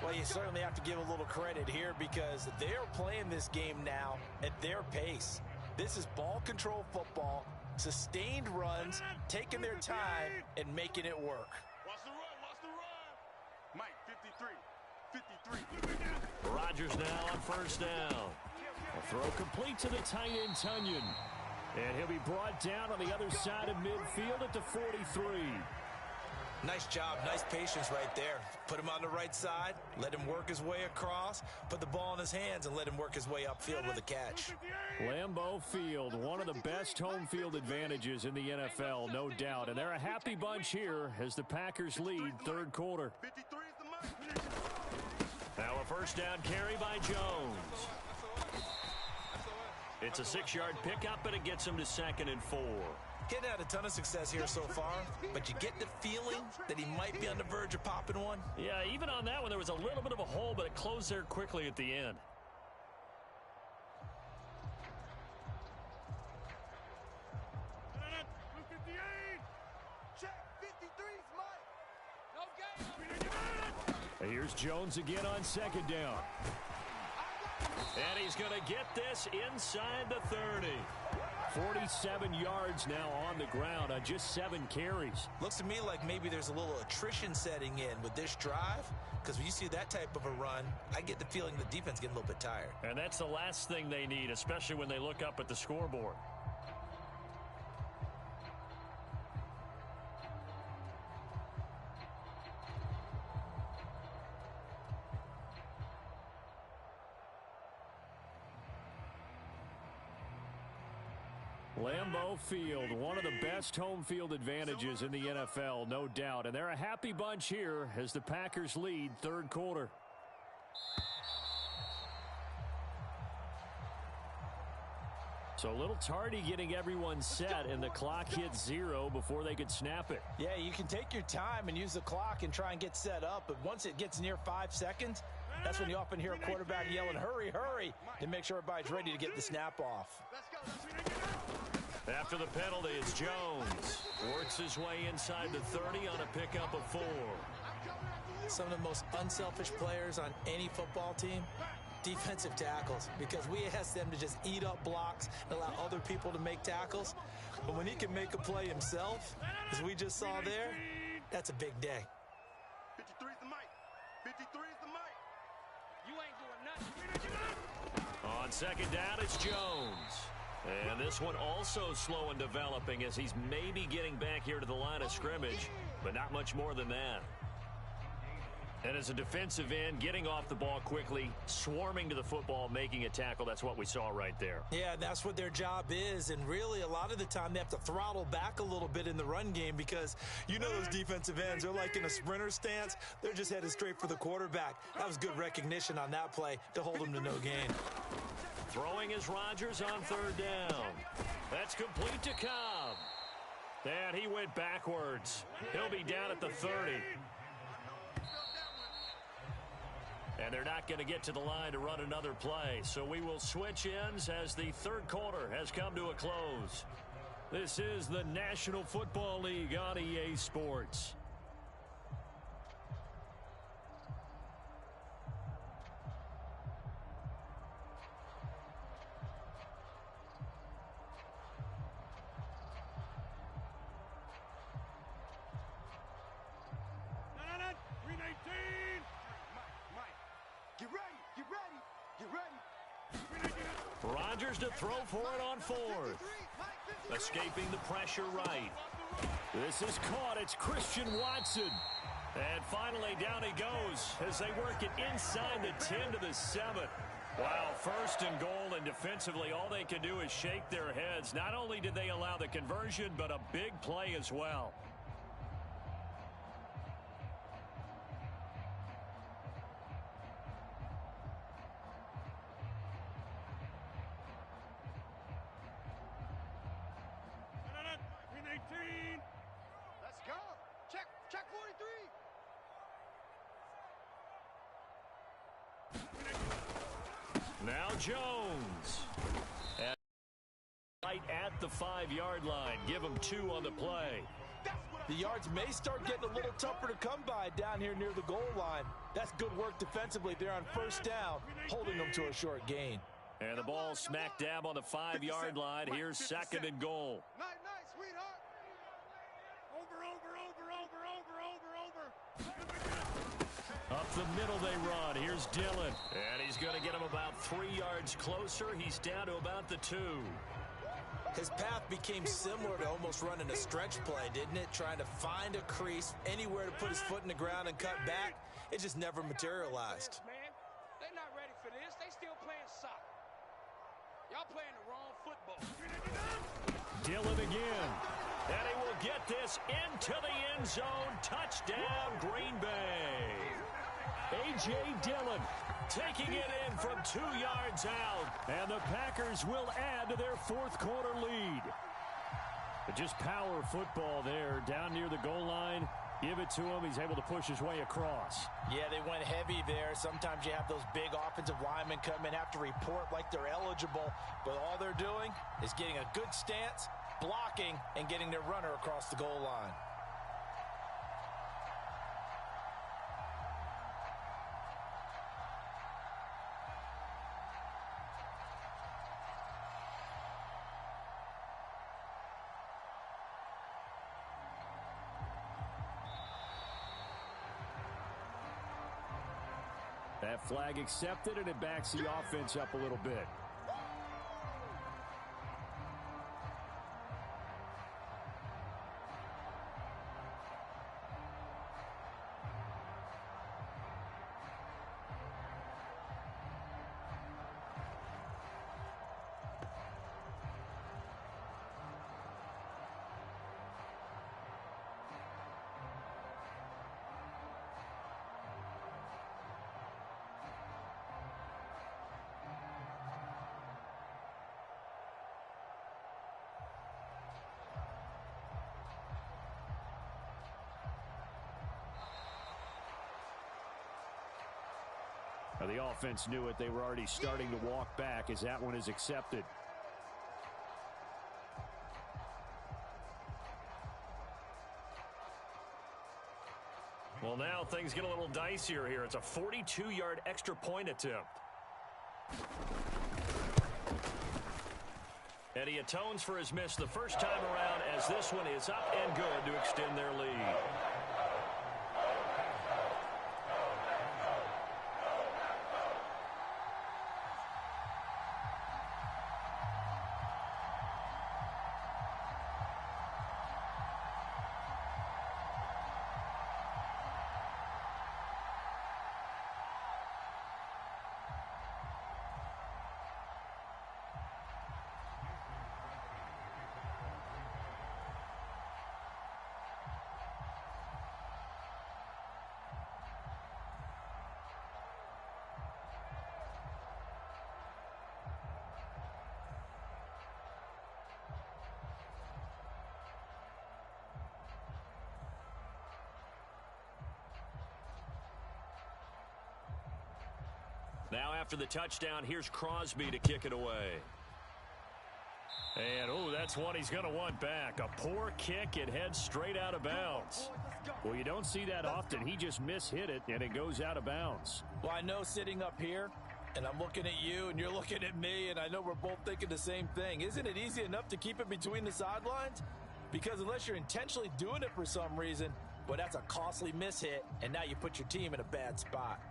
Well, you certainly have to give a little credit here because they're playing this game now at their pace. This is ball control football, sustained runs, taking their time, and making it work. Watch the run, watch the run. Mike, 53. Rodgers now on first down. A throw complete to the tight end, Tunyon. And he'll be brought down on the other side of midfield at the 43. Nice job, nice patience right there. Put him on the right side, let him work his way across, put the ball in his hands, and let him work his way upfield with a catch. Lambeau Field, one of the best home field advantages in the NFL, no doubt. And they're a happy bunch here as the Packers lead third quarter. 53 is the mark. Now a first down carry by Jones. It's a 6-yard pickup, and it gets him to 2nd and 4. Getting had a ton of success here so far, but you get the feeling that he might be on the verge of popping one. Yeah, even on that one, there was a little bit of a hole, but it closed there quickly at the end. Check, 53's Mike. No game. Here's Jones again on 2nd down. And he's going to get this inside the 30. 47 yards now on the ground on just 7 carries. Looks to me like maybe there's a little attrition setting in with this drive, because when you see that type of a run, I get the feeling the defense getting a little bit tired. And that's the last thing they need, especially when they look up at the scoreboard. Lambeau Field, one of the best home field advantages in the NFL, no doubt. And they're a happy bunch here as the Packers lead third quarter. So a little tardy getting everyone set, and the clock hits 0 before they could snap it. Yeah, you can take your time and use the clock and try and get set up, but once it gets near 5 seconds, that's when you often hear a quarterback yelling, hurry, hurry, to make sure everybody's ready to get the snap off. After the penalty, it's Jones. Works his way inside the 30 on a pickup of 4. Some of the most unselfish players on any football team, defensive tackles, because we ask them to just eat up blocks and allow other people to make tackles. But when he can make a play himself, as we just saw there, that's a big day. 53 is the mic. 53 is the mic. You ain't doing nothing. On 2nd down, it's Jones. And this one also slow and developing as he's maybe getting back here to the line of scrimmage, but not much more than that. And as a defensive end, getting off the ball quickly, swarming to the football, making a tackle, that's what we saw right there. Yeah, that's what their job is, and really a lot of the time they have to throttle back a little bit in the run game because you know those defensive ends, they're like in a sprinter stance. They're just headed straight for the quarterback. That was good recognition on that play to hold him to no gain. Throwing is Rodgers on 3rd down. That's complete to Cobb. And he went backwards. He'll be down at the 30. And they're not going to get to the line to run another play. So we will switch ends as the third quarter has come to a close. This is the National Football League on EA Sports. Rodgers to throw for it on 4th. Escaping the pressure right. This is caught. It's Christian Watson. And finally down he goes as they work it inside the 10 to the 7. Wow, 1st and goal, and defensively all they can do is shake their heads. Not only did they allow the conversion, but a big play as well. Now Jones. Right at the 5-yard line. Give him 2 on the play. The yards may start getting a little tougher to come by down here near the goal line. That's good work defensively there on first down, holding them to a short gain. And the ball smack dab on the 5-yard line. Here's 2nd and goal. Night, sweetheart. Over. Up the middle they run. Here's Dillon. And he's going to get him about 3 yards closer. He's down to about the 2. His path became similar to almost running a stretch play, didn't it? Trying to find a crease, anywhere to put his foot in the ground and cut back. It just never materialized. Man, they're not ready for this. They still playing soccer. Y'all playing the wrong football. Dillon again. And he will get this into the end zone. Touchdown, Green Bay. A.J. Dillon taking it in from 2 yards out. And the Packers will add to their 4th quarter lead. But just power football there down near the goal line. Give it to him. He's able to push his way across. Yeah, they went heavy there. Sometimes you have those big offensive linemen come in, have to report like they're eligible. But all they're doing is getting a good stance, blocking, and getting their runner across the goal line. That flag accepted, and it backs the offense up a little bit. Now, the offense knew it. They were already starting to walk back as that one is accepted. Well, now things get a little dicier here. It's a 42-yard extra point attempt. And he atones for his miss the first time around as this one is up and good to extend their lead. Now after the touchdown, here's Crosby to kick it away. And, oh, that's one he's going to want back. A poor kick. It heads straight out of bounds. Well, you don't see that often. He just mishit it, and it goes out of bounds. Well, I know sitting up here, and I'm looking at you, and you're looking at me, and I know we're both thinking the same thing. Isn't it easy enough to keep it between the sidelines? Because unless you're intentionally doing it for some reason, well, that's a costly mishit, and now you put your team in a bad spot.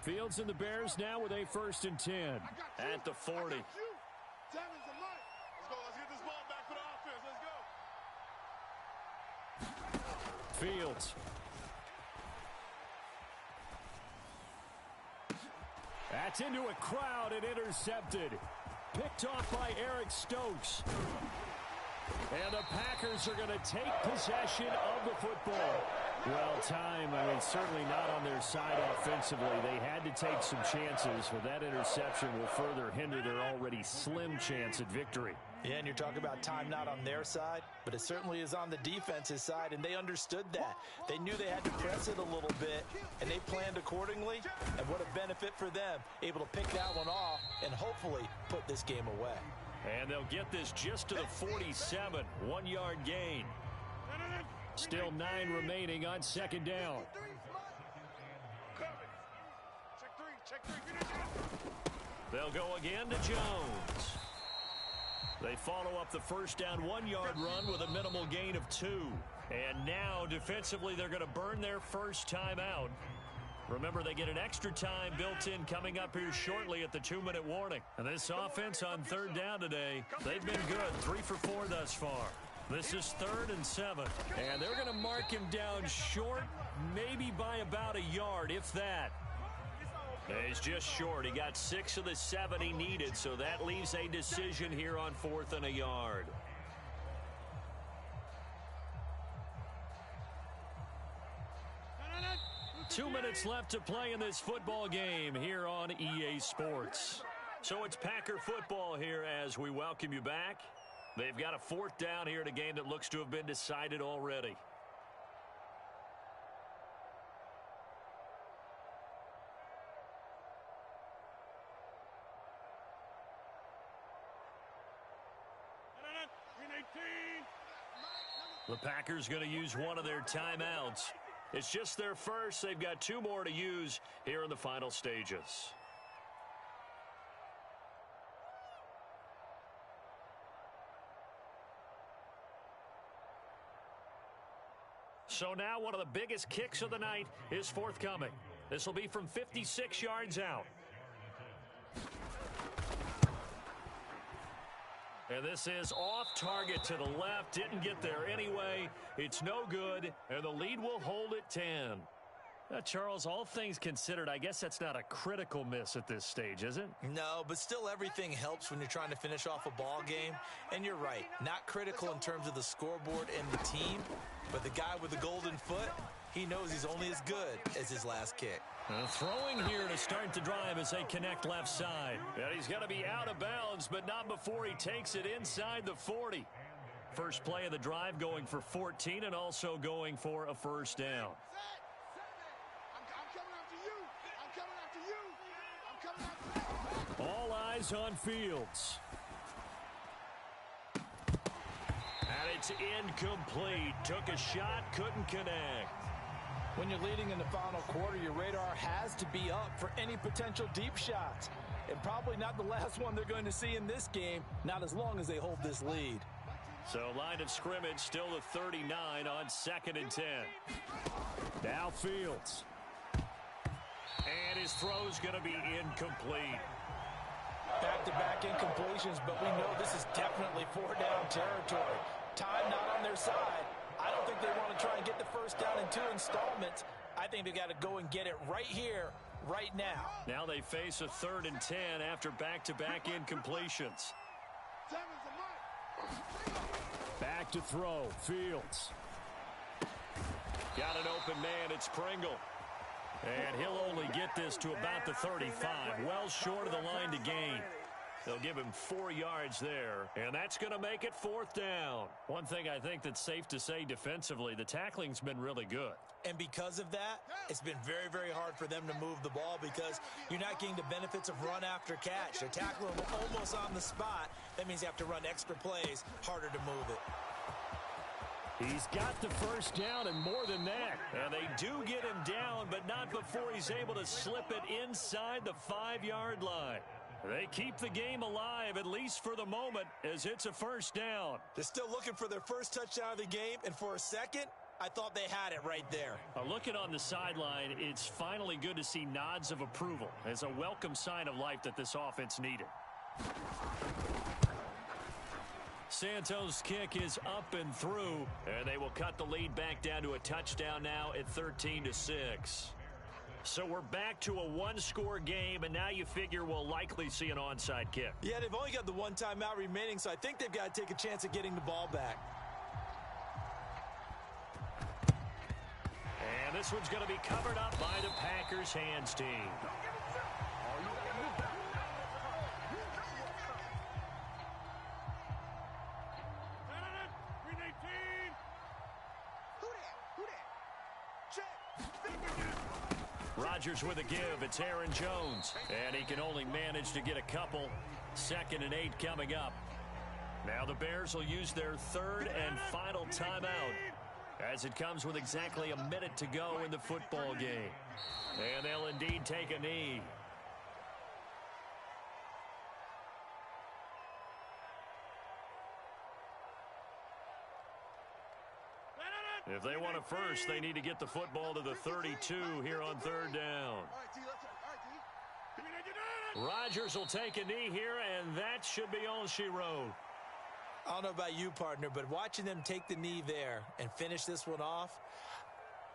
Fields and the Bears now with a 1st and 10. At the 40. Let's go. Let's get this ball back for the offense. Let's go. Fields. That's into a crowd and intercepted. Picked off by Eric Stokes. And the Packers are going to take possession of the football. Well, time, certainly not on their side offensively. They had to take some chances, but that interception will further hinder their already slim chance at victory. Yeah, and you're talking about time not on their side, but it certainly is on the defense's side, and they understood that. They knew they had to press it a little bit, and they planned accordingly, and what a benefit for them, able to pick that one off and hopefully put this game away. And they'll get this just to the 47, 1-yard gain. Still 9 remaining on second down. They'll go again to Jones. They follow up the first down 1-yard run with a minimal gain of 2. And now defensively they're going to burn their first time out. Remember, they get an extra time built in coming up here shortly at the 2-minute warning. And this offense on third down today, they've been good, 3 for 4 thus far. This is 3rd and 7. And they're going to mark him down short, maybe by about a yard, if that. He's just short. He got 6 of the 7 he needed, so that leaves a decision here on 4th and a yard. Two minutes left to play in this football game here on EA Sports. So it's Packer football here as we welcome you back. They've got a 4th down here in a game that looks to have been decided already. The Packers going to use one of their timeouts. It's just their first. They've got 2 more to use here in the final stages. So now one of the biggest kicks of the night is forthcoming. This will be from 56 yards out. And this is off target to the left. Didn't get there anyway. It's no good, and the lead will hold at 10. Charles, all things considered, I guess that's not a critical miss at this stage, is it? No, but still everything helps when you're trying to finish off a ball game. And you're right, not critical in terms of the scoreboard and the team, but the guy with the golden foot, he knows he's only as good as his last kick. Throwing here to start the drive as they connect left side. And he's going to be out of bounds, but not before he takes it inside the 40. First play of the drive going for 14 and also going for a first down. All eyes on Fields. And it's incomplete. Took a shot, couldn't connect. When you're leading in the final quarter, your radar has to be up for any potential deep shots. And probably not the last one they're going to see in this game, not as long as they hold this lead. So line of scrimmage still the 39 on 2nd and 10. Now Fields. And his throw's going to be incomplete. Back-to-back incompletions, but we know this is definitely 4-down territory. Time not on their side. I don't think they want to try and get the first down in 2 installments. I think they've got to go and get it right here, right now. Now they face a 3rd and 10 after back-to-back incompletions. Back to throw. Fields. Got an open man. It's Pringle. And he'll only get this to about the 35. Well short of the line to gain. They'll give him 4 yards there, and that's going to make it 4th down. One thing I think that's safe to say defensively, the tackling's been really good. And because of that, it's been very, very hard for them to move the ball because you're not getting the benefits of run after catch. They're tackling them almost on the spot. That means you have to run extra plays, harder to move it. He's got the first down and more than that. And they do get him down, but not before he's able to slip it inside the 5-yard line. They keep the game alive, at least for the moment, as it's a first down. They're still looking for their first touchdown of the game, and for a second, I thought they had it right there. Looking on the sideline, it's finally good to see nods of approval as a welcome sign of life that this offense needed. Santos' kick is up and through, and they will cut the lead back down to a touchdown now at 13-6. So we're back to a 1-score game, and now you figure we'll likely see an onside kick. Yeah, they've only got the 1 timeout remaining, so I think they've got to take a chance at getting the ball back. And this one's going to be covered up by the Packers hands team. Rodgers with a give. It's Aaron Jones. And he can only manage to get a couple. 2nd and 8 coming up. Now the Bears will use their 3rd and final timeout, as it comes with exactly a minute to go in the football game. And they'll indeed take a knee. If they want a first, they need to get the football to the 32 here on 3rd down. Rodgers will take a knee here, and that should be all she wrote. I don't know about you, partner, but watching them take the knee there and finish this one off,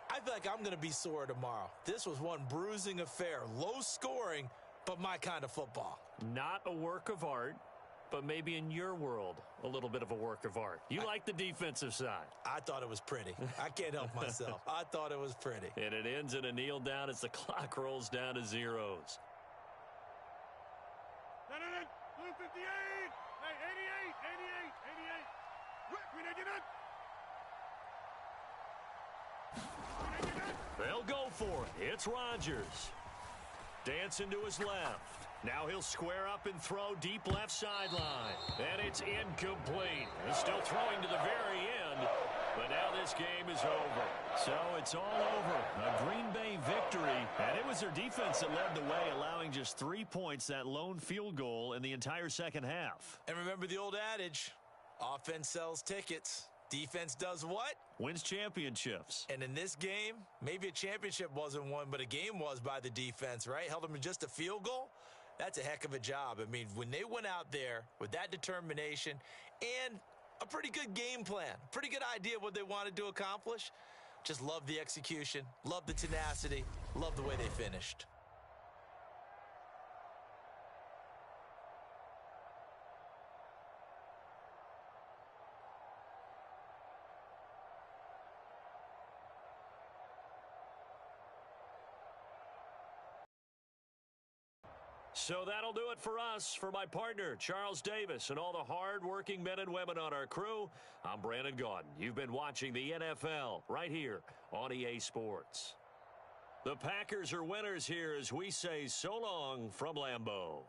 I feel like I'm going to be sore tomorrow. This was one bruising affair. Low scoring, but my kind of football. Not a work of art, but maybe in your world, a little bit of a work of art. You like the defensive side. I thought it was pretty. I can't help myself. I thought it was pretty. And it ends in a kneel down as the clock rolls down to zeros. 58! Hey, 88! They'll go for it. It's Rodgers. Dancing to his left. Now he'll square up and throw deep left sideline. And it's incomplete. He's still throwing to the very end. But now this game is over. So it's all over. A Green Bay victory. And it was their defense that led the way, allowing just 3 points, that lone field goal in the entire second half. And remember the old adage, offense sells tickets. Defense does what? Wins championships. And in this game, maybe a championship wasn't won, but a game was by the defense, right? Held them to just a field goal. That's a heck of a job. I mean, when they went out there with that determination and a pretty good game plan, pretty good idea of what they wanted to accomplish, just love the execution, love the tenacity, love the way they finished. So that'll do it for us. For my partner, Charles Davis, and all the hard-working men and women on our crew, I'm Brandon Gaudin. You've been watching the NFL right here on EA Sports. The Packers are winners here as we say so long from Lambeau.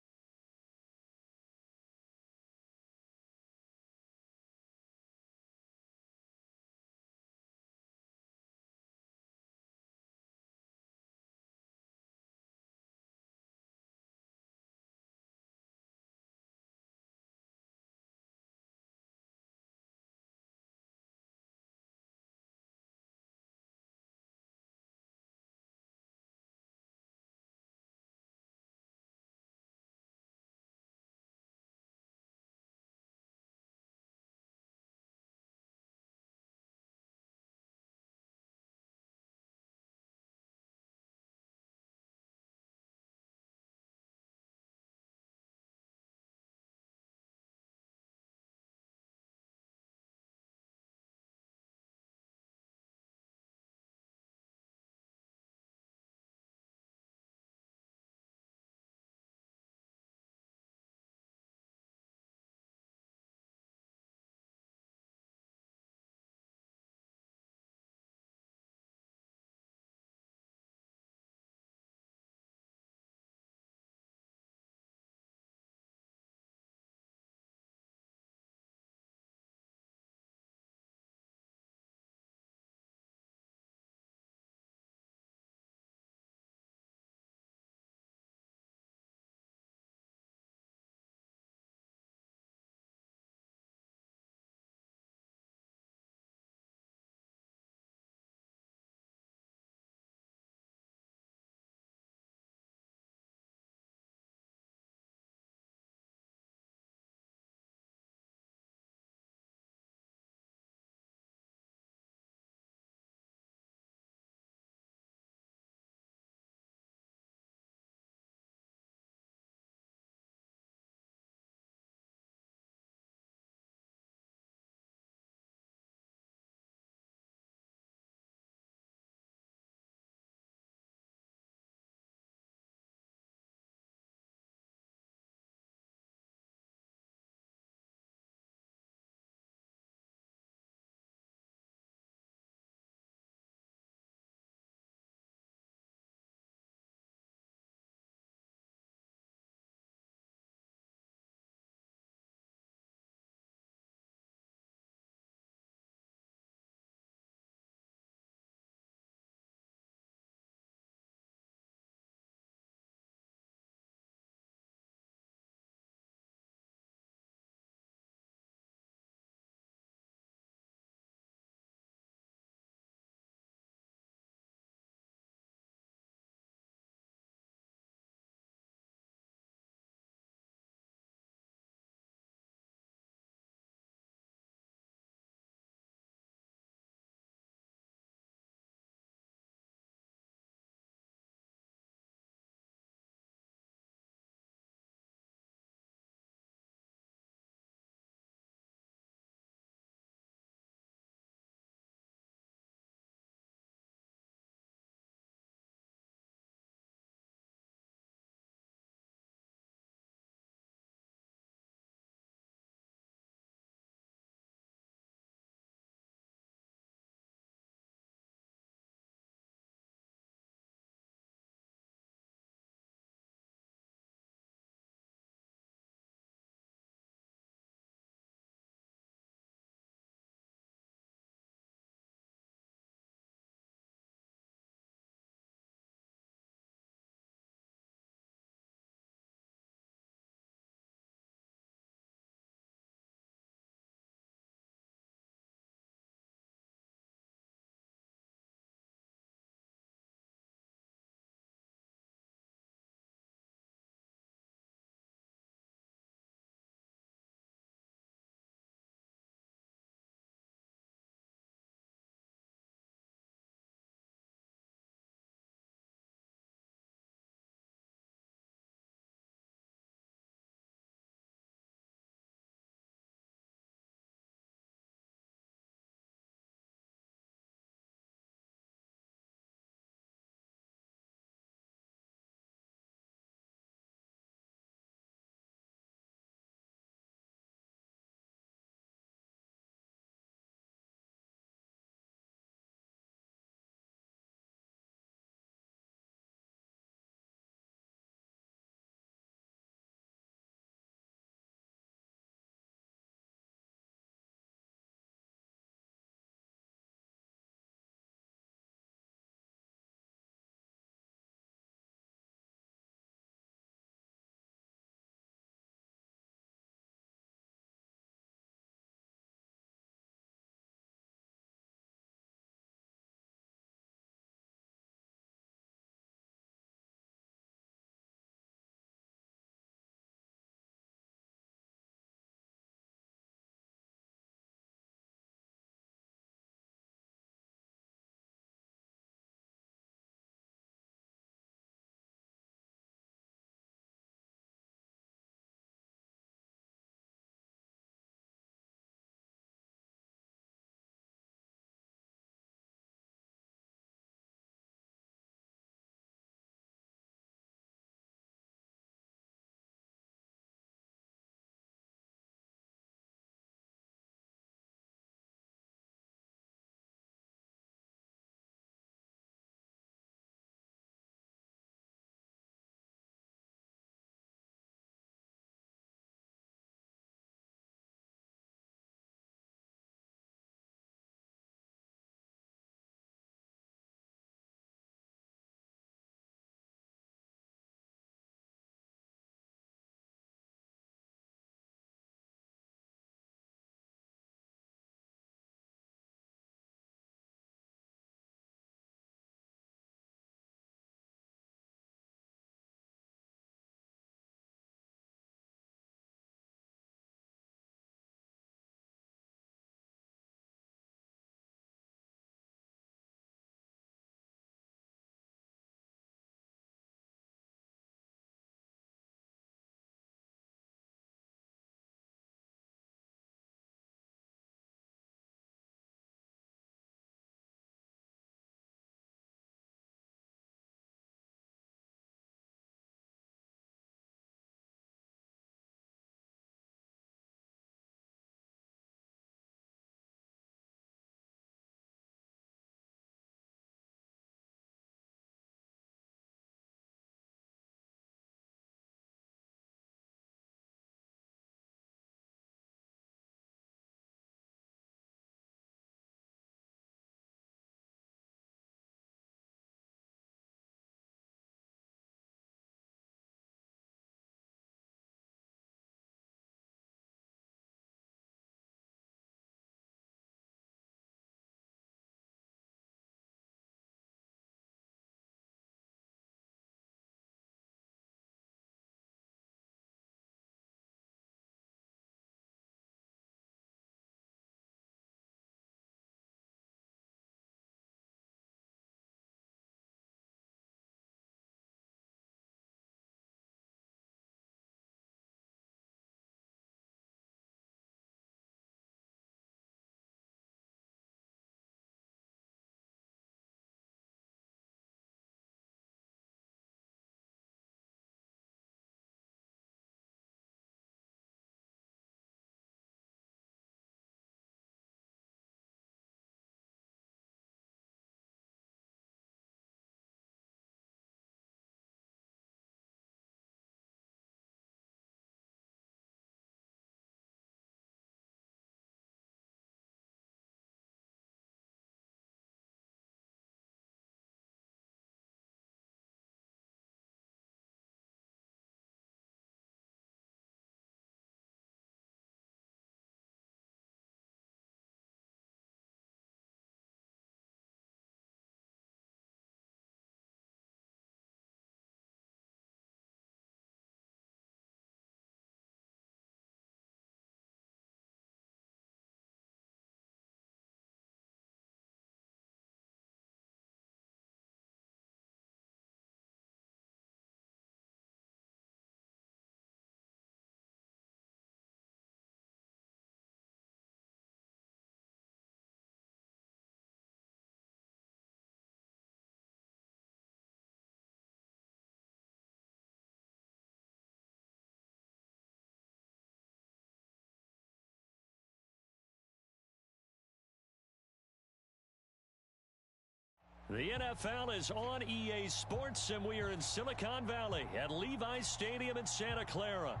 The NFL is on EA Sports, and we are in Silicon Valley at Levi's Stadium in Santa Clara.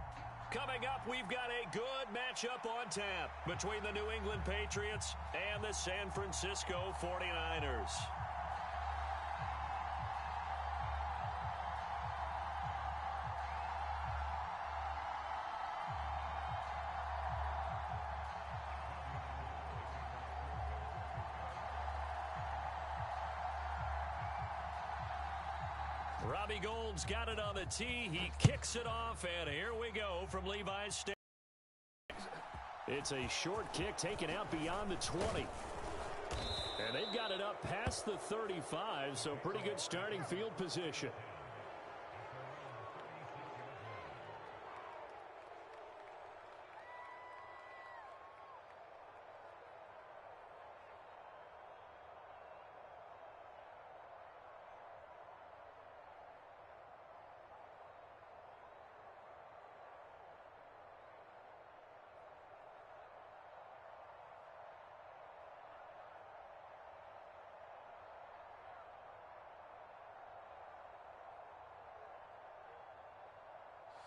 Coming up, we've got a good matchup on tap between the New England Patriots and the San Francisco 49ers. Robbie Gould's got it on the tee. He kicks it off, and here we go from Levi's Stadium. It's a short kick taken out beyond the 20. And they've got it up past the 35, so pretty good starting field position.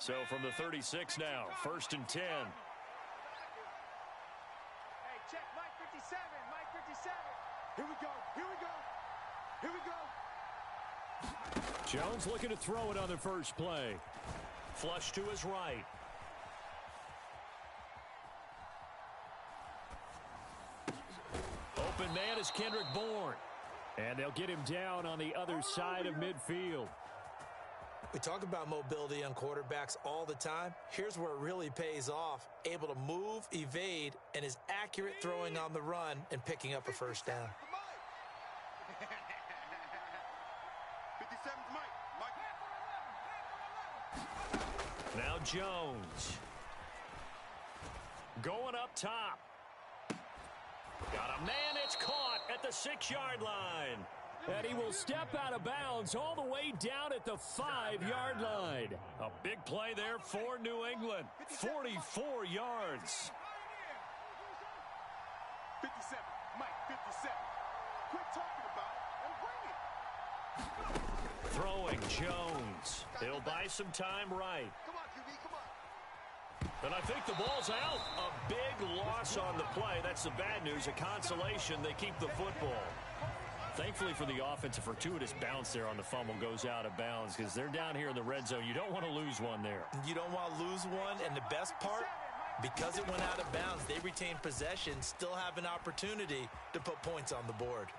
So from the 36 now, 1st and 10. Hey, check Mike 57, Mike 57. Here we go, here we go, here we go. Jones looking to throw it on the first play. Flush to his right. Open man is Kendrick Bourne. And they'll get him down on the other side of midfield. We talk about mobility on quarterbacks all the time. Here's where it really pays off. Able to move, evade, and is accurate throwing on the run and picking up a first down. 57's Mike. Now Jones. Going up top. Got a man, it's caught at the 6-yard line. And he will step out of bounds all the way down at the 5-yard line. A big play there for New England. 44 yards. 57, Mike 57. Quit talking about it and bring it. Throwing Jones. He'll buy some time right. Come on, QB, come on. And I think the ball's out. A big loss on the play. That's the bad news. A consolation. They keep the football. Thankfully for the offense, a fortuitous bounce there on the fumble goes out of bounds because they're down here in the red zone. You don't want to lose one there. You don't want to lose one, and the best part, because it went out of bounds, they retain possession, still have an opportunity to put points on the board.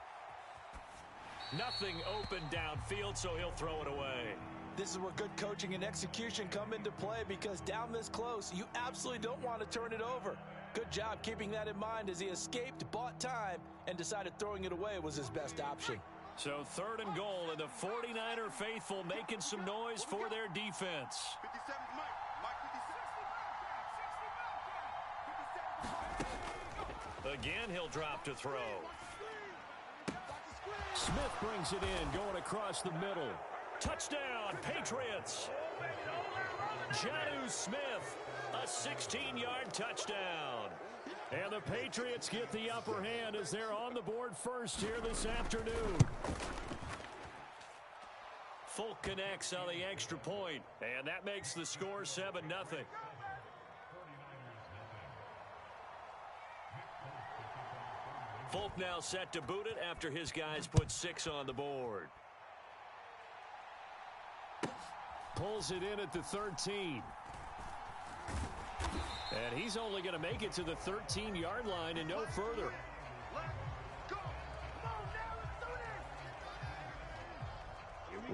Nothing open downfield, so he'll throw it away. This is where good coaching and execution come into play because down this close, you absolutely don't want to turn it over. Good job keeping that in mind as he escaped, bought time, and decided throwing it away was his best option. So 3rd and goal, and the 49er faithful making some noise for their defense. 57's Mike. Mike 57. Again, he'll drop to throw. Smith brings it in, going across the middle. Touchdown, Patriots. Jonnu Smith, a 16-yard touchdown. And the Patriots get the upper hand as they're on the board first here this afternoon. Folk connects on the extra point, and that makes the score 7-0. Folk now set to boot it after his guys put 6 on the board. Pulls it in at the 13. And he's only going to make it to the 13-yard line and no further.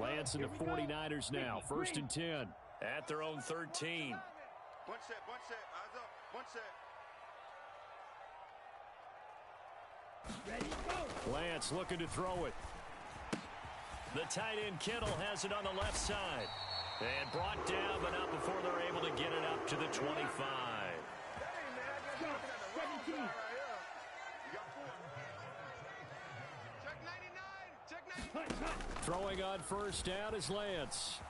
Lance and the 49ers now. 1st and 10 at their own 13. Bunch set, eyes up, bunch set. Lance looking to throw it. The tight end Kittle has it on the left side. And brought down, but not before they're able to get it up to the 25. Throwing on first down is Lance.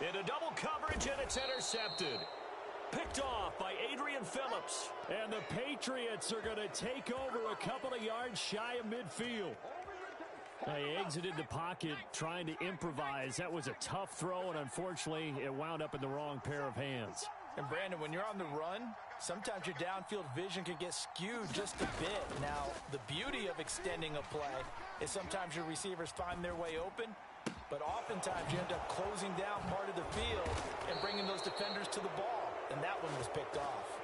Into double coverage, and it's intercepted. picked off by Adrian Phillips. And the Patriots are going to take over a couple of yards shy of midfield. They exited the pocket trying to improvise. That was a tough throw, and unfortunately, it wound up in the wrong pair of hands. And Brandon, when you're on the run, sometimes your downfield vision can get skewed just a bit. Now, the beauty of extending a play is sometimes your receivers find their way open, but oftentimes you end up closing down part of the field and bringing those defenders to the ball. And that one was picked off.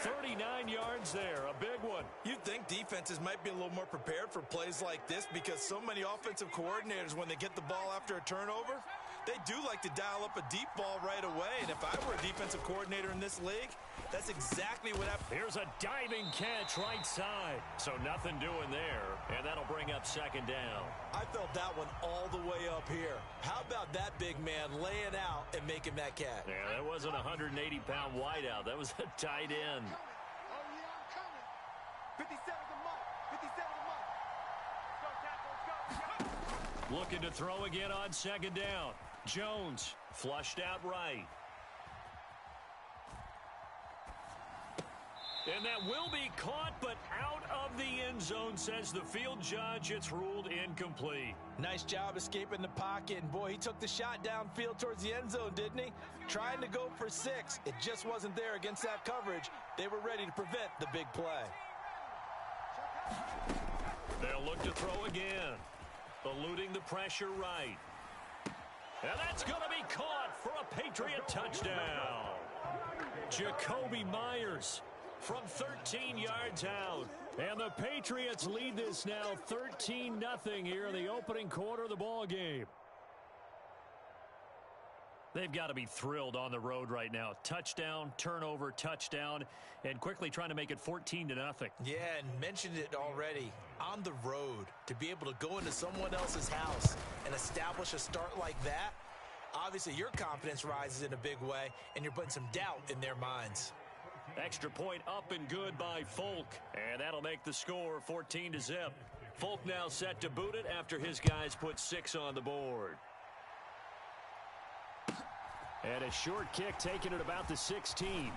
39 yards there, a big one. You'd think defenses might be a little more prepared for plays like this because so many offensive coordinators, when they get the ball after a turnover, they do like to dial up a deep ball right away. And if I were a defensive coordinator in this league, that's exactly what happened. Here's a diving catch right side. So nothing doing there, and that'll bring up second down. I felt that one all the way up here. How about that big man laying out and making that catch? Yeah, that wasn't a 180-pound wideout. That was a tight end. Oh, yeah, I'm coming. 57 the mark. 57 the mark. Go, tackle, let's go. Looking to throw again on second down. Jones flushed out right. And that will be caught, but out of the end zone, says the field judge. It's ruled incomplete. Nice job escaping the pocket. And, boy, he took the shot downfield towards the end zone, didn't he? Trying to go for 6. It just wasn't there against that coverage. They were ready to prevent the big play. They'll look to throw again. Eluding the pressure right. And that's going to be caught for a Patriot touchdown. Jacoby Myers from 13 yards out. And the Patriots lead this now 13-0 here in the opening quarter of the ball game. They've got to be thrilled on the road right now. Touchdown, turnover, touchdown, and quickly trying to make it 14-0. Yeah, and mentioned it already. On the road, to be able to go into someone else's house and establish a start like that, obviously your confidence rises in a big way, and you're putting some doubt in their minds. Extra point up and good by Folk, and that'll make the score 14-0. Folk now set to boot it after his guys put 6 on the board. And a short kick taken at about the 16.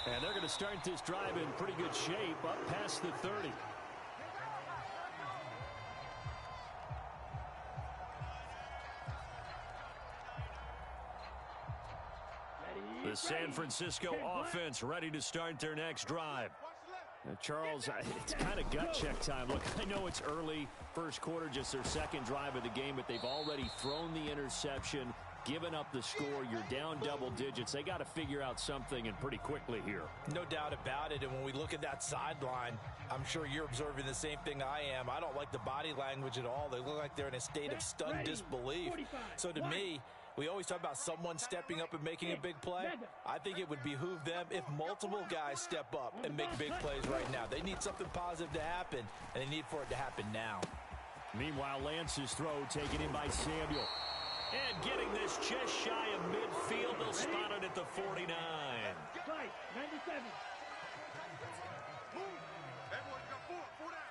And they're going to start this drive in pretty good shape up past the 30. The San Francisco offense ready to start their next drive. Charles, it's kind of gut check time. Look, I know it's early, first quarter, just their second drive of the game, but they've already thrown the interception, given up the score. You're down double digits. They got to figure out something, and pretty quickly here. No doubt about it. And when we look at that sideline, I'm sure you're observing the same thing I am. I don't like the body language at all. They look like they're in a state of stunned disbelief. So to me, we always talk about someone stepping up and making a big play. I think it would behoove them if multiple guys step up and make big plays right now. They need something positive to happen, and they need for it to happen now. Meanwhile, Lance's throw taken in by Samuel. And getting this just shy of midfield, they'll spot it at the 49. Right, 97. Everyone got 4 down.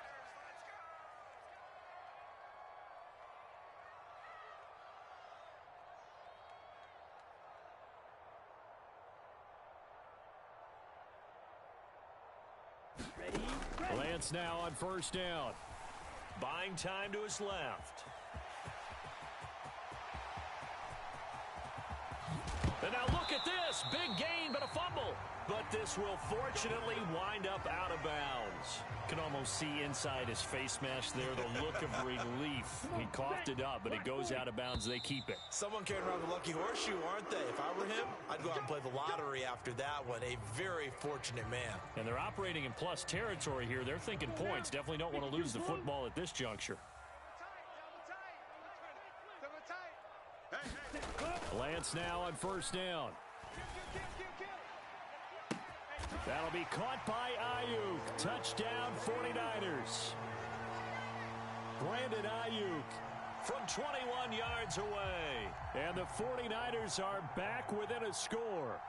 Lance now on first down. Buying time to his left. And now look at this. Big gain, but a fumble. But this will fortunately wind up out of bounds. Can almost see inside his face mask there, the look of relief. He coughed it up, but it goes out of bounds. They keep it. Someone carrying around the lucky horseshoe, aren't they? If I were him, I'd go out and play the lottery after that one. A very fortunate man. And they're operating in plus territory here. They're thinking points. Definitely don't want to lose the football at this juncture. Lance now on first down. That'll be caught by Ayuk. Touchdown 49ers. Brandon Ayuk from 21 yards away. And the 49ers are back within a score.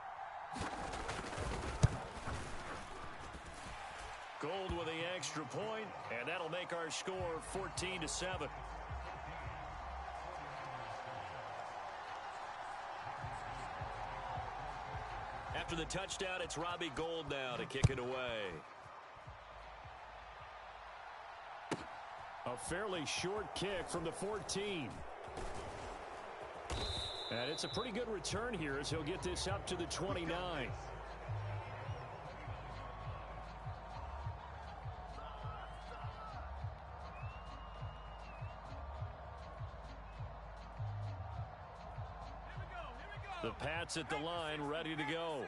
Gold with the extra point, and that'll make our score 14-7. After the touchdown, it's Robbie Gould now to kick it away. A fairly short kick from the 14. And it's a pretty good return here as he'll get this up to the 29. The Pats at the line, ready to go.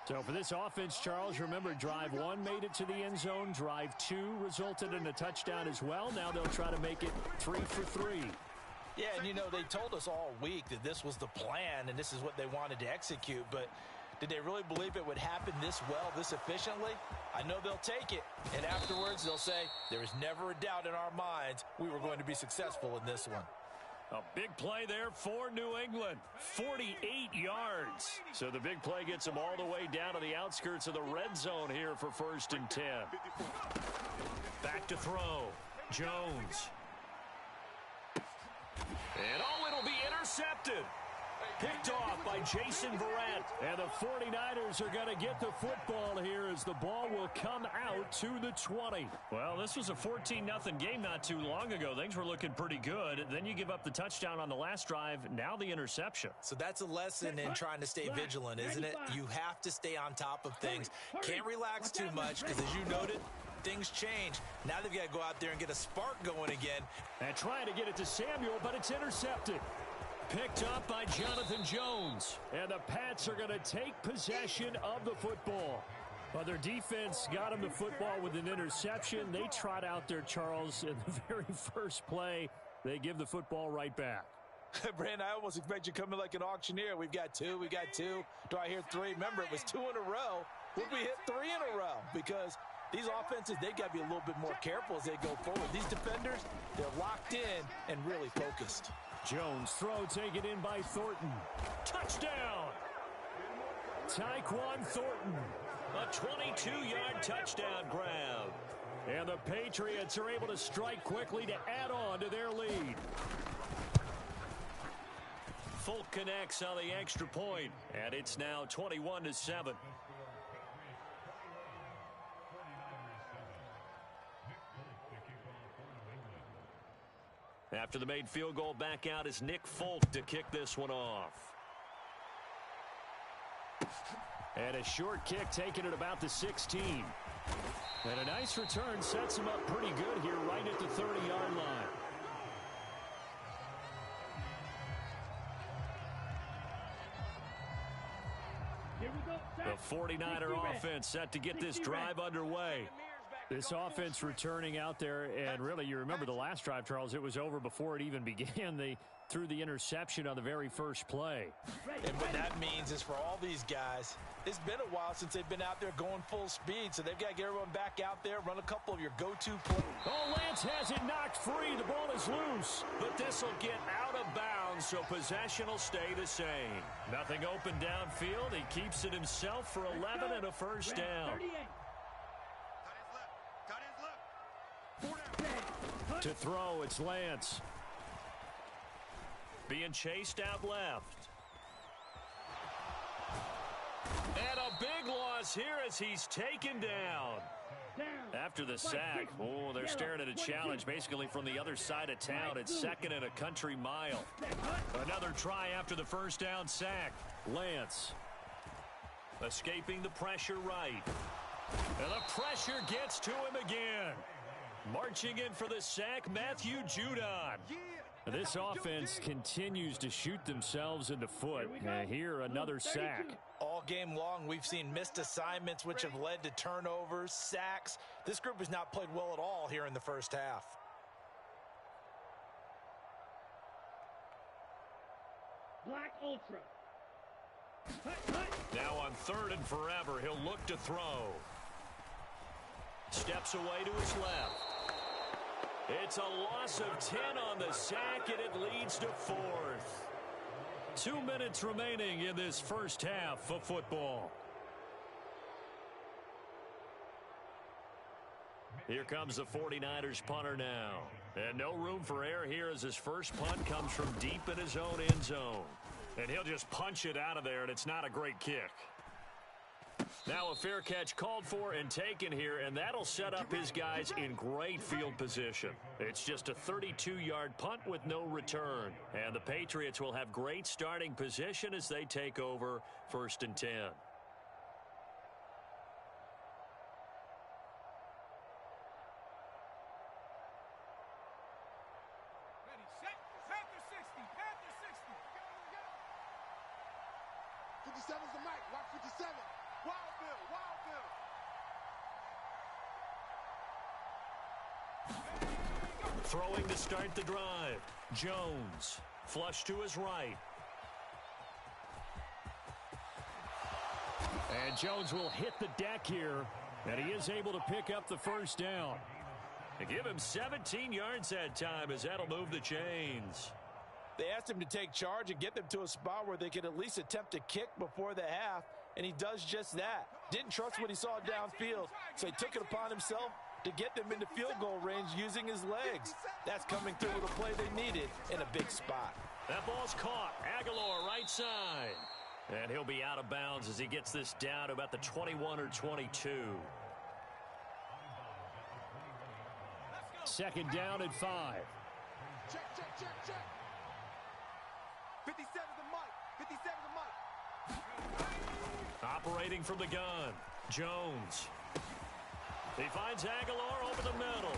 So for this offense, Charles, remember, drive 1 made it to the end zone. Drive 2 resulted in a touchdown as well. Now they'll try to make it 3 for 3. Yeah, and, you know, they told us all week that this was the plan and this is what they wanted to execute. But did they really believe it would happen this well, this efficiently? I know they'll take it. And afterwards, they'll say, there was never a doubt in our minds we were going to be successful in this one. A big play there for New England. 48 yards. So the big play gets them all the way down to the outskirts of the red zone here for 1st and 10. Back to throw. Jones. And it'll be intercepted. Picked off by Jason Verrett. And the 49ers are going to get the football here as the ball will come out to the 20. Well, this was a 14-0 game not too long ago. Things were looking pretty good. Then you give up the touchdown on the last drive. Now the interception. So that's a lesson in trying to stay vigilant, isn't it? You have to stay on top of things. Can't relax too much because, as you noted, things change. Now they've got to go out there and get a spark going again. And trying to get it to Samuel, but it's intercepted. Picked up by Jonathan Jones. And the Pats are going to take possession of the football. Well, their defense got them the football with an interception. They trot out there, Charles, in the very first play. They give the football right back. Brandon, I almost expect you to come in like an auctioneer. We've got 2, we got 2. Do I hear 3? Remember, it was 2 in a row. Would we hit 3 in a row? Because these offenses, they've got to be a little bit more careful as they go forward. These defenders, they're locked in and really focused. Jones throw taken in by Thornton. Touchdown! Tyquan Thornton. A 22-yard touchdown grab. And the Patriots are able to strike quickly to add on to their lead. Folk connects on the extra point, and it's now 21-7. After the made field goal, back out is Nick Folk to kick this one off. And a short kick taken at about the 16. And a nice return sets him up pretty good here right at the 30-yard line. The 49er offense set to get this drive underway. This offense returning out there, and really, you remember the last drive, Charles, it was over before it even began. They threw the interception on the very first play. And what that means is for all these guys, it's been a while since they've been out there going full speed, so they've got to get everyone back out there, run a couple of your go-to plays. Oh, Lance has it knocked free. The ball is loose. But this will get out of bounds, so possession will stay the same. Nothing open downfield. He keeps it himself for 11 and a first down. To throw, it's Lance. Being chased out left. And a big loss here as he's taken down. After the sack, oh, they're staring at a challenge basically from the other side of town. It's 2nd and a country mile. Another try after the first down sack. Lance. Escaping the pressure right. And the pressure gets to him again. Marching in for the sack, Matthew Judon. This offense continues to shoot themselves in the foot. Here, another sack. All game long, we've seen missed assignments, which have led to turnovers, sacks. This group has not played well at all here in the first half. Black Ultra. Now on 3rd and forever, he'll look to throw. Steps away to his left. It's a loss of 10 on the sack, and it leads to 4th. 2 minutes remaining in this first half of football. Here comes the 49ers punter now. And no room for error here as his first punt comes from deep in his own end zone. And he'll just punch it out of there, and it's not a great kick. Now a fair catch called for and taken here, and that'll set up his guys in great field position. It's just a 32-yard punt with no return. And the Patriots will have great starting position as they take over 1st and 10. Ready, set, Panther 60, Panther 60. 57's the mic. Watch 57. Wild Bill, Wild Bill. Throwing to start the drive. Jones. Flush to his right. And Jones will hit the deck here, and he is able to pick up the first down. They give him 17 yards that time as that'll move the chains. They asked him to take charge and get them to a spot where they could at least attempt to kick before the half, and he does just that. Didn't trust what he saw downfield, so he took it upon himself to get them into field goal range using his legs. That's coming through with a play they needed in a big spot. That ball's caught. Aguilar right side. And he'll be out of bounds as he gets this down to about the 21 or 22. 2nd down and 5. Check, check, check, check. 57's the mic. 57's the mic. Operating from the gun. Jones. He finds Aguilar over the middle.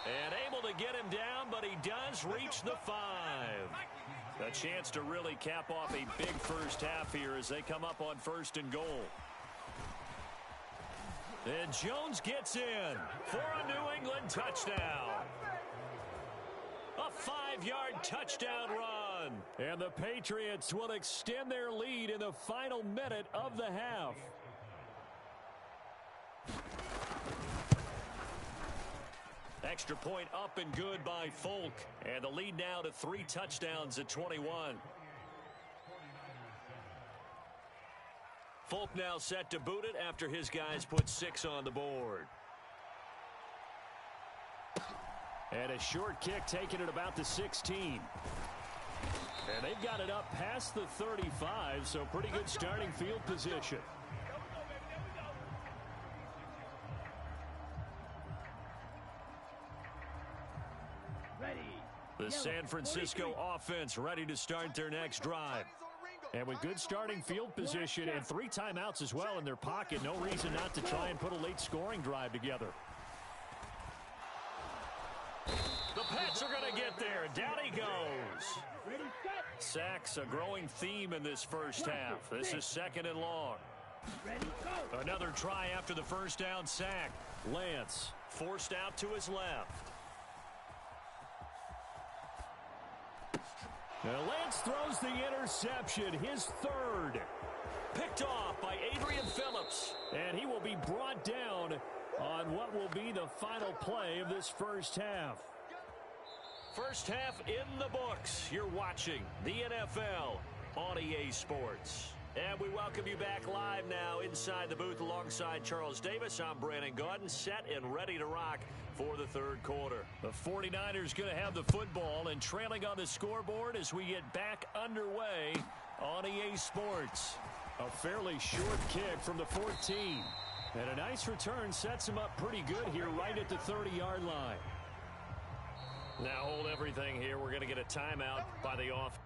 And able to get him down, but he does reach the 5. A chance to really cap off a big first half here as they come up on 1st and goal. And Jones gets in for a New England touchdown. A 5-yard touchdown run. And the Patriots will extend their lead in the final minute of the half. Extra point up and good by Folk. And the lead now to 3 touchdowns at 21. Folk now set to boot it after his guys put 6 on the board. And a short kick taken at about the 16. And they've got it up past the 35, so pretty good starting field position. The San Francisco offense ready to start their next drive. And with good starting field position and 3 timeouts as well in their pocket, no reason not to try and put a late scoring drive together. The Pats are going to get there. Down he goes. Sacks a growing theme in this first half. This is 2nd and long. Another try after the first down sack. Lance forced out to his left. Now Lance throws the interception, his 3rd. Picked off by Adrian Phillips. And he will be brought down on what will be the final play of this first half. First half in the books. You're watching the NFL on EA Sports. And we welcome you back live now inside the booth alongside Charles Davis. I'm Brandon Gaudin, set and ready to rock for the 3rd quarter. The 49ers going to have the football and trailing on the scoreboard as we get back underway on EA Sports. A fairly short kick from the 14. And a nice return sets him up pretty good here right at the 30-yard line. Now hold everything here. We're going to get a timeout by the offense.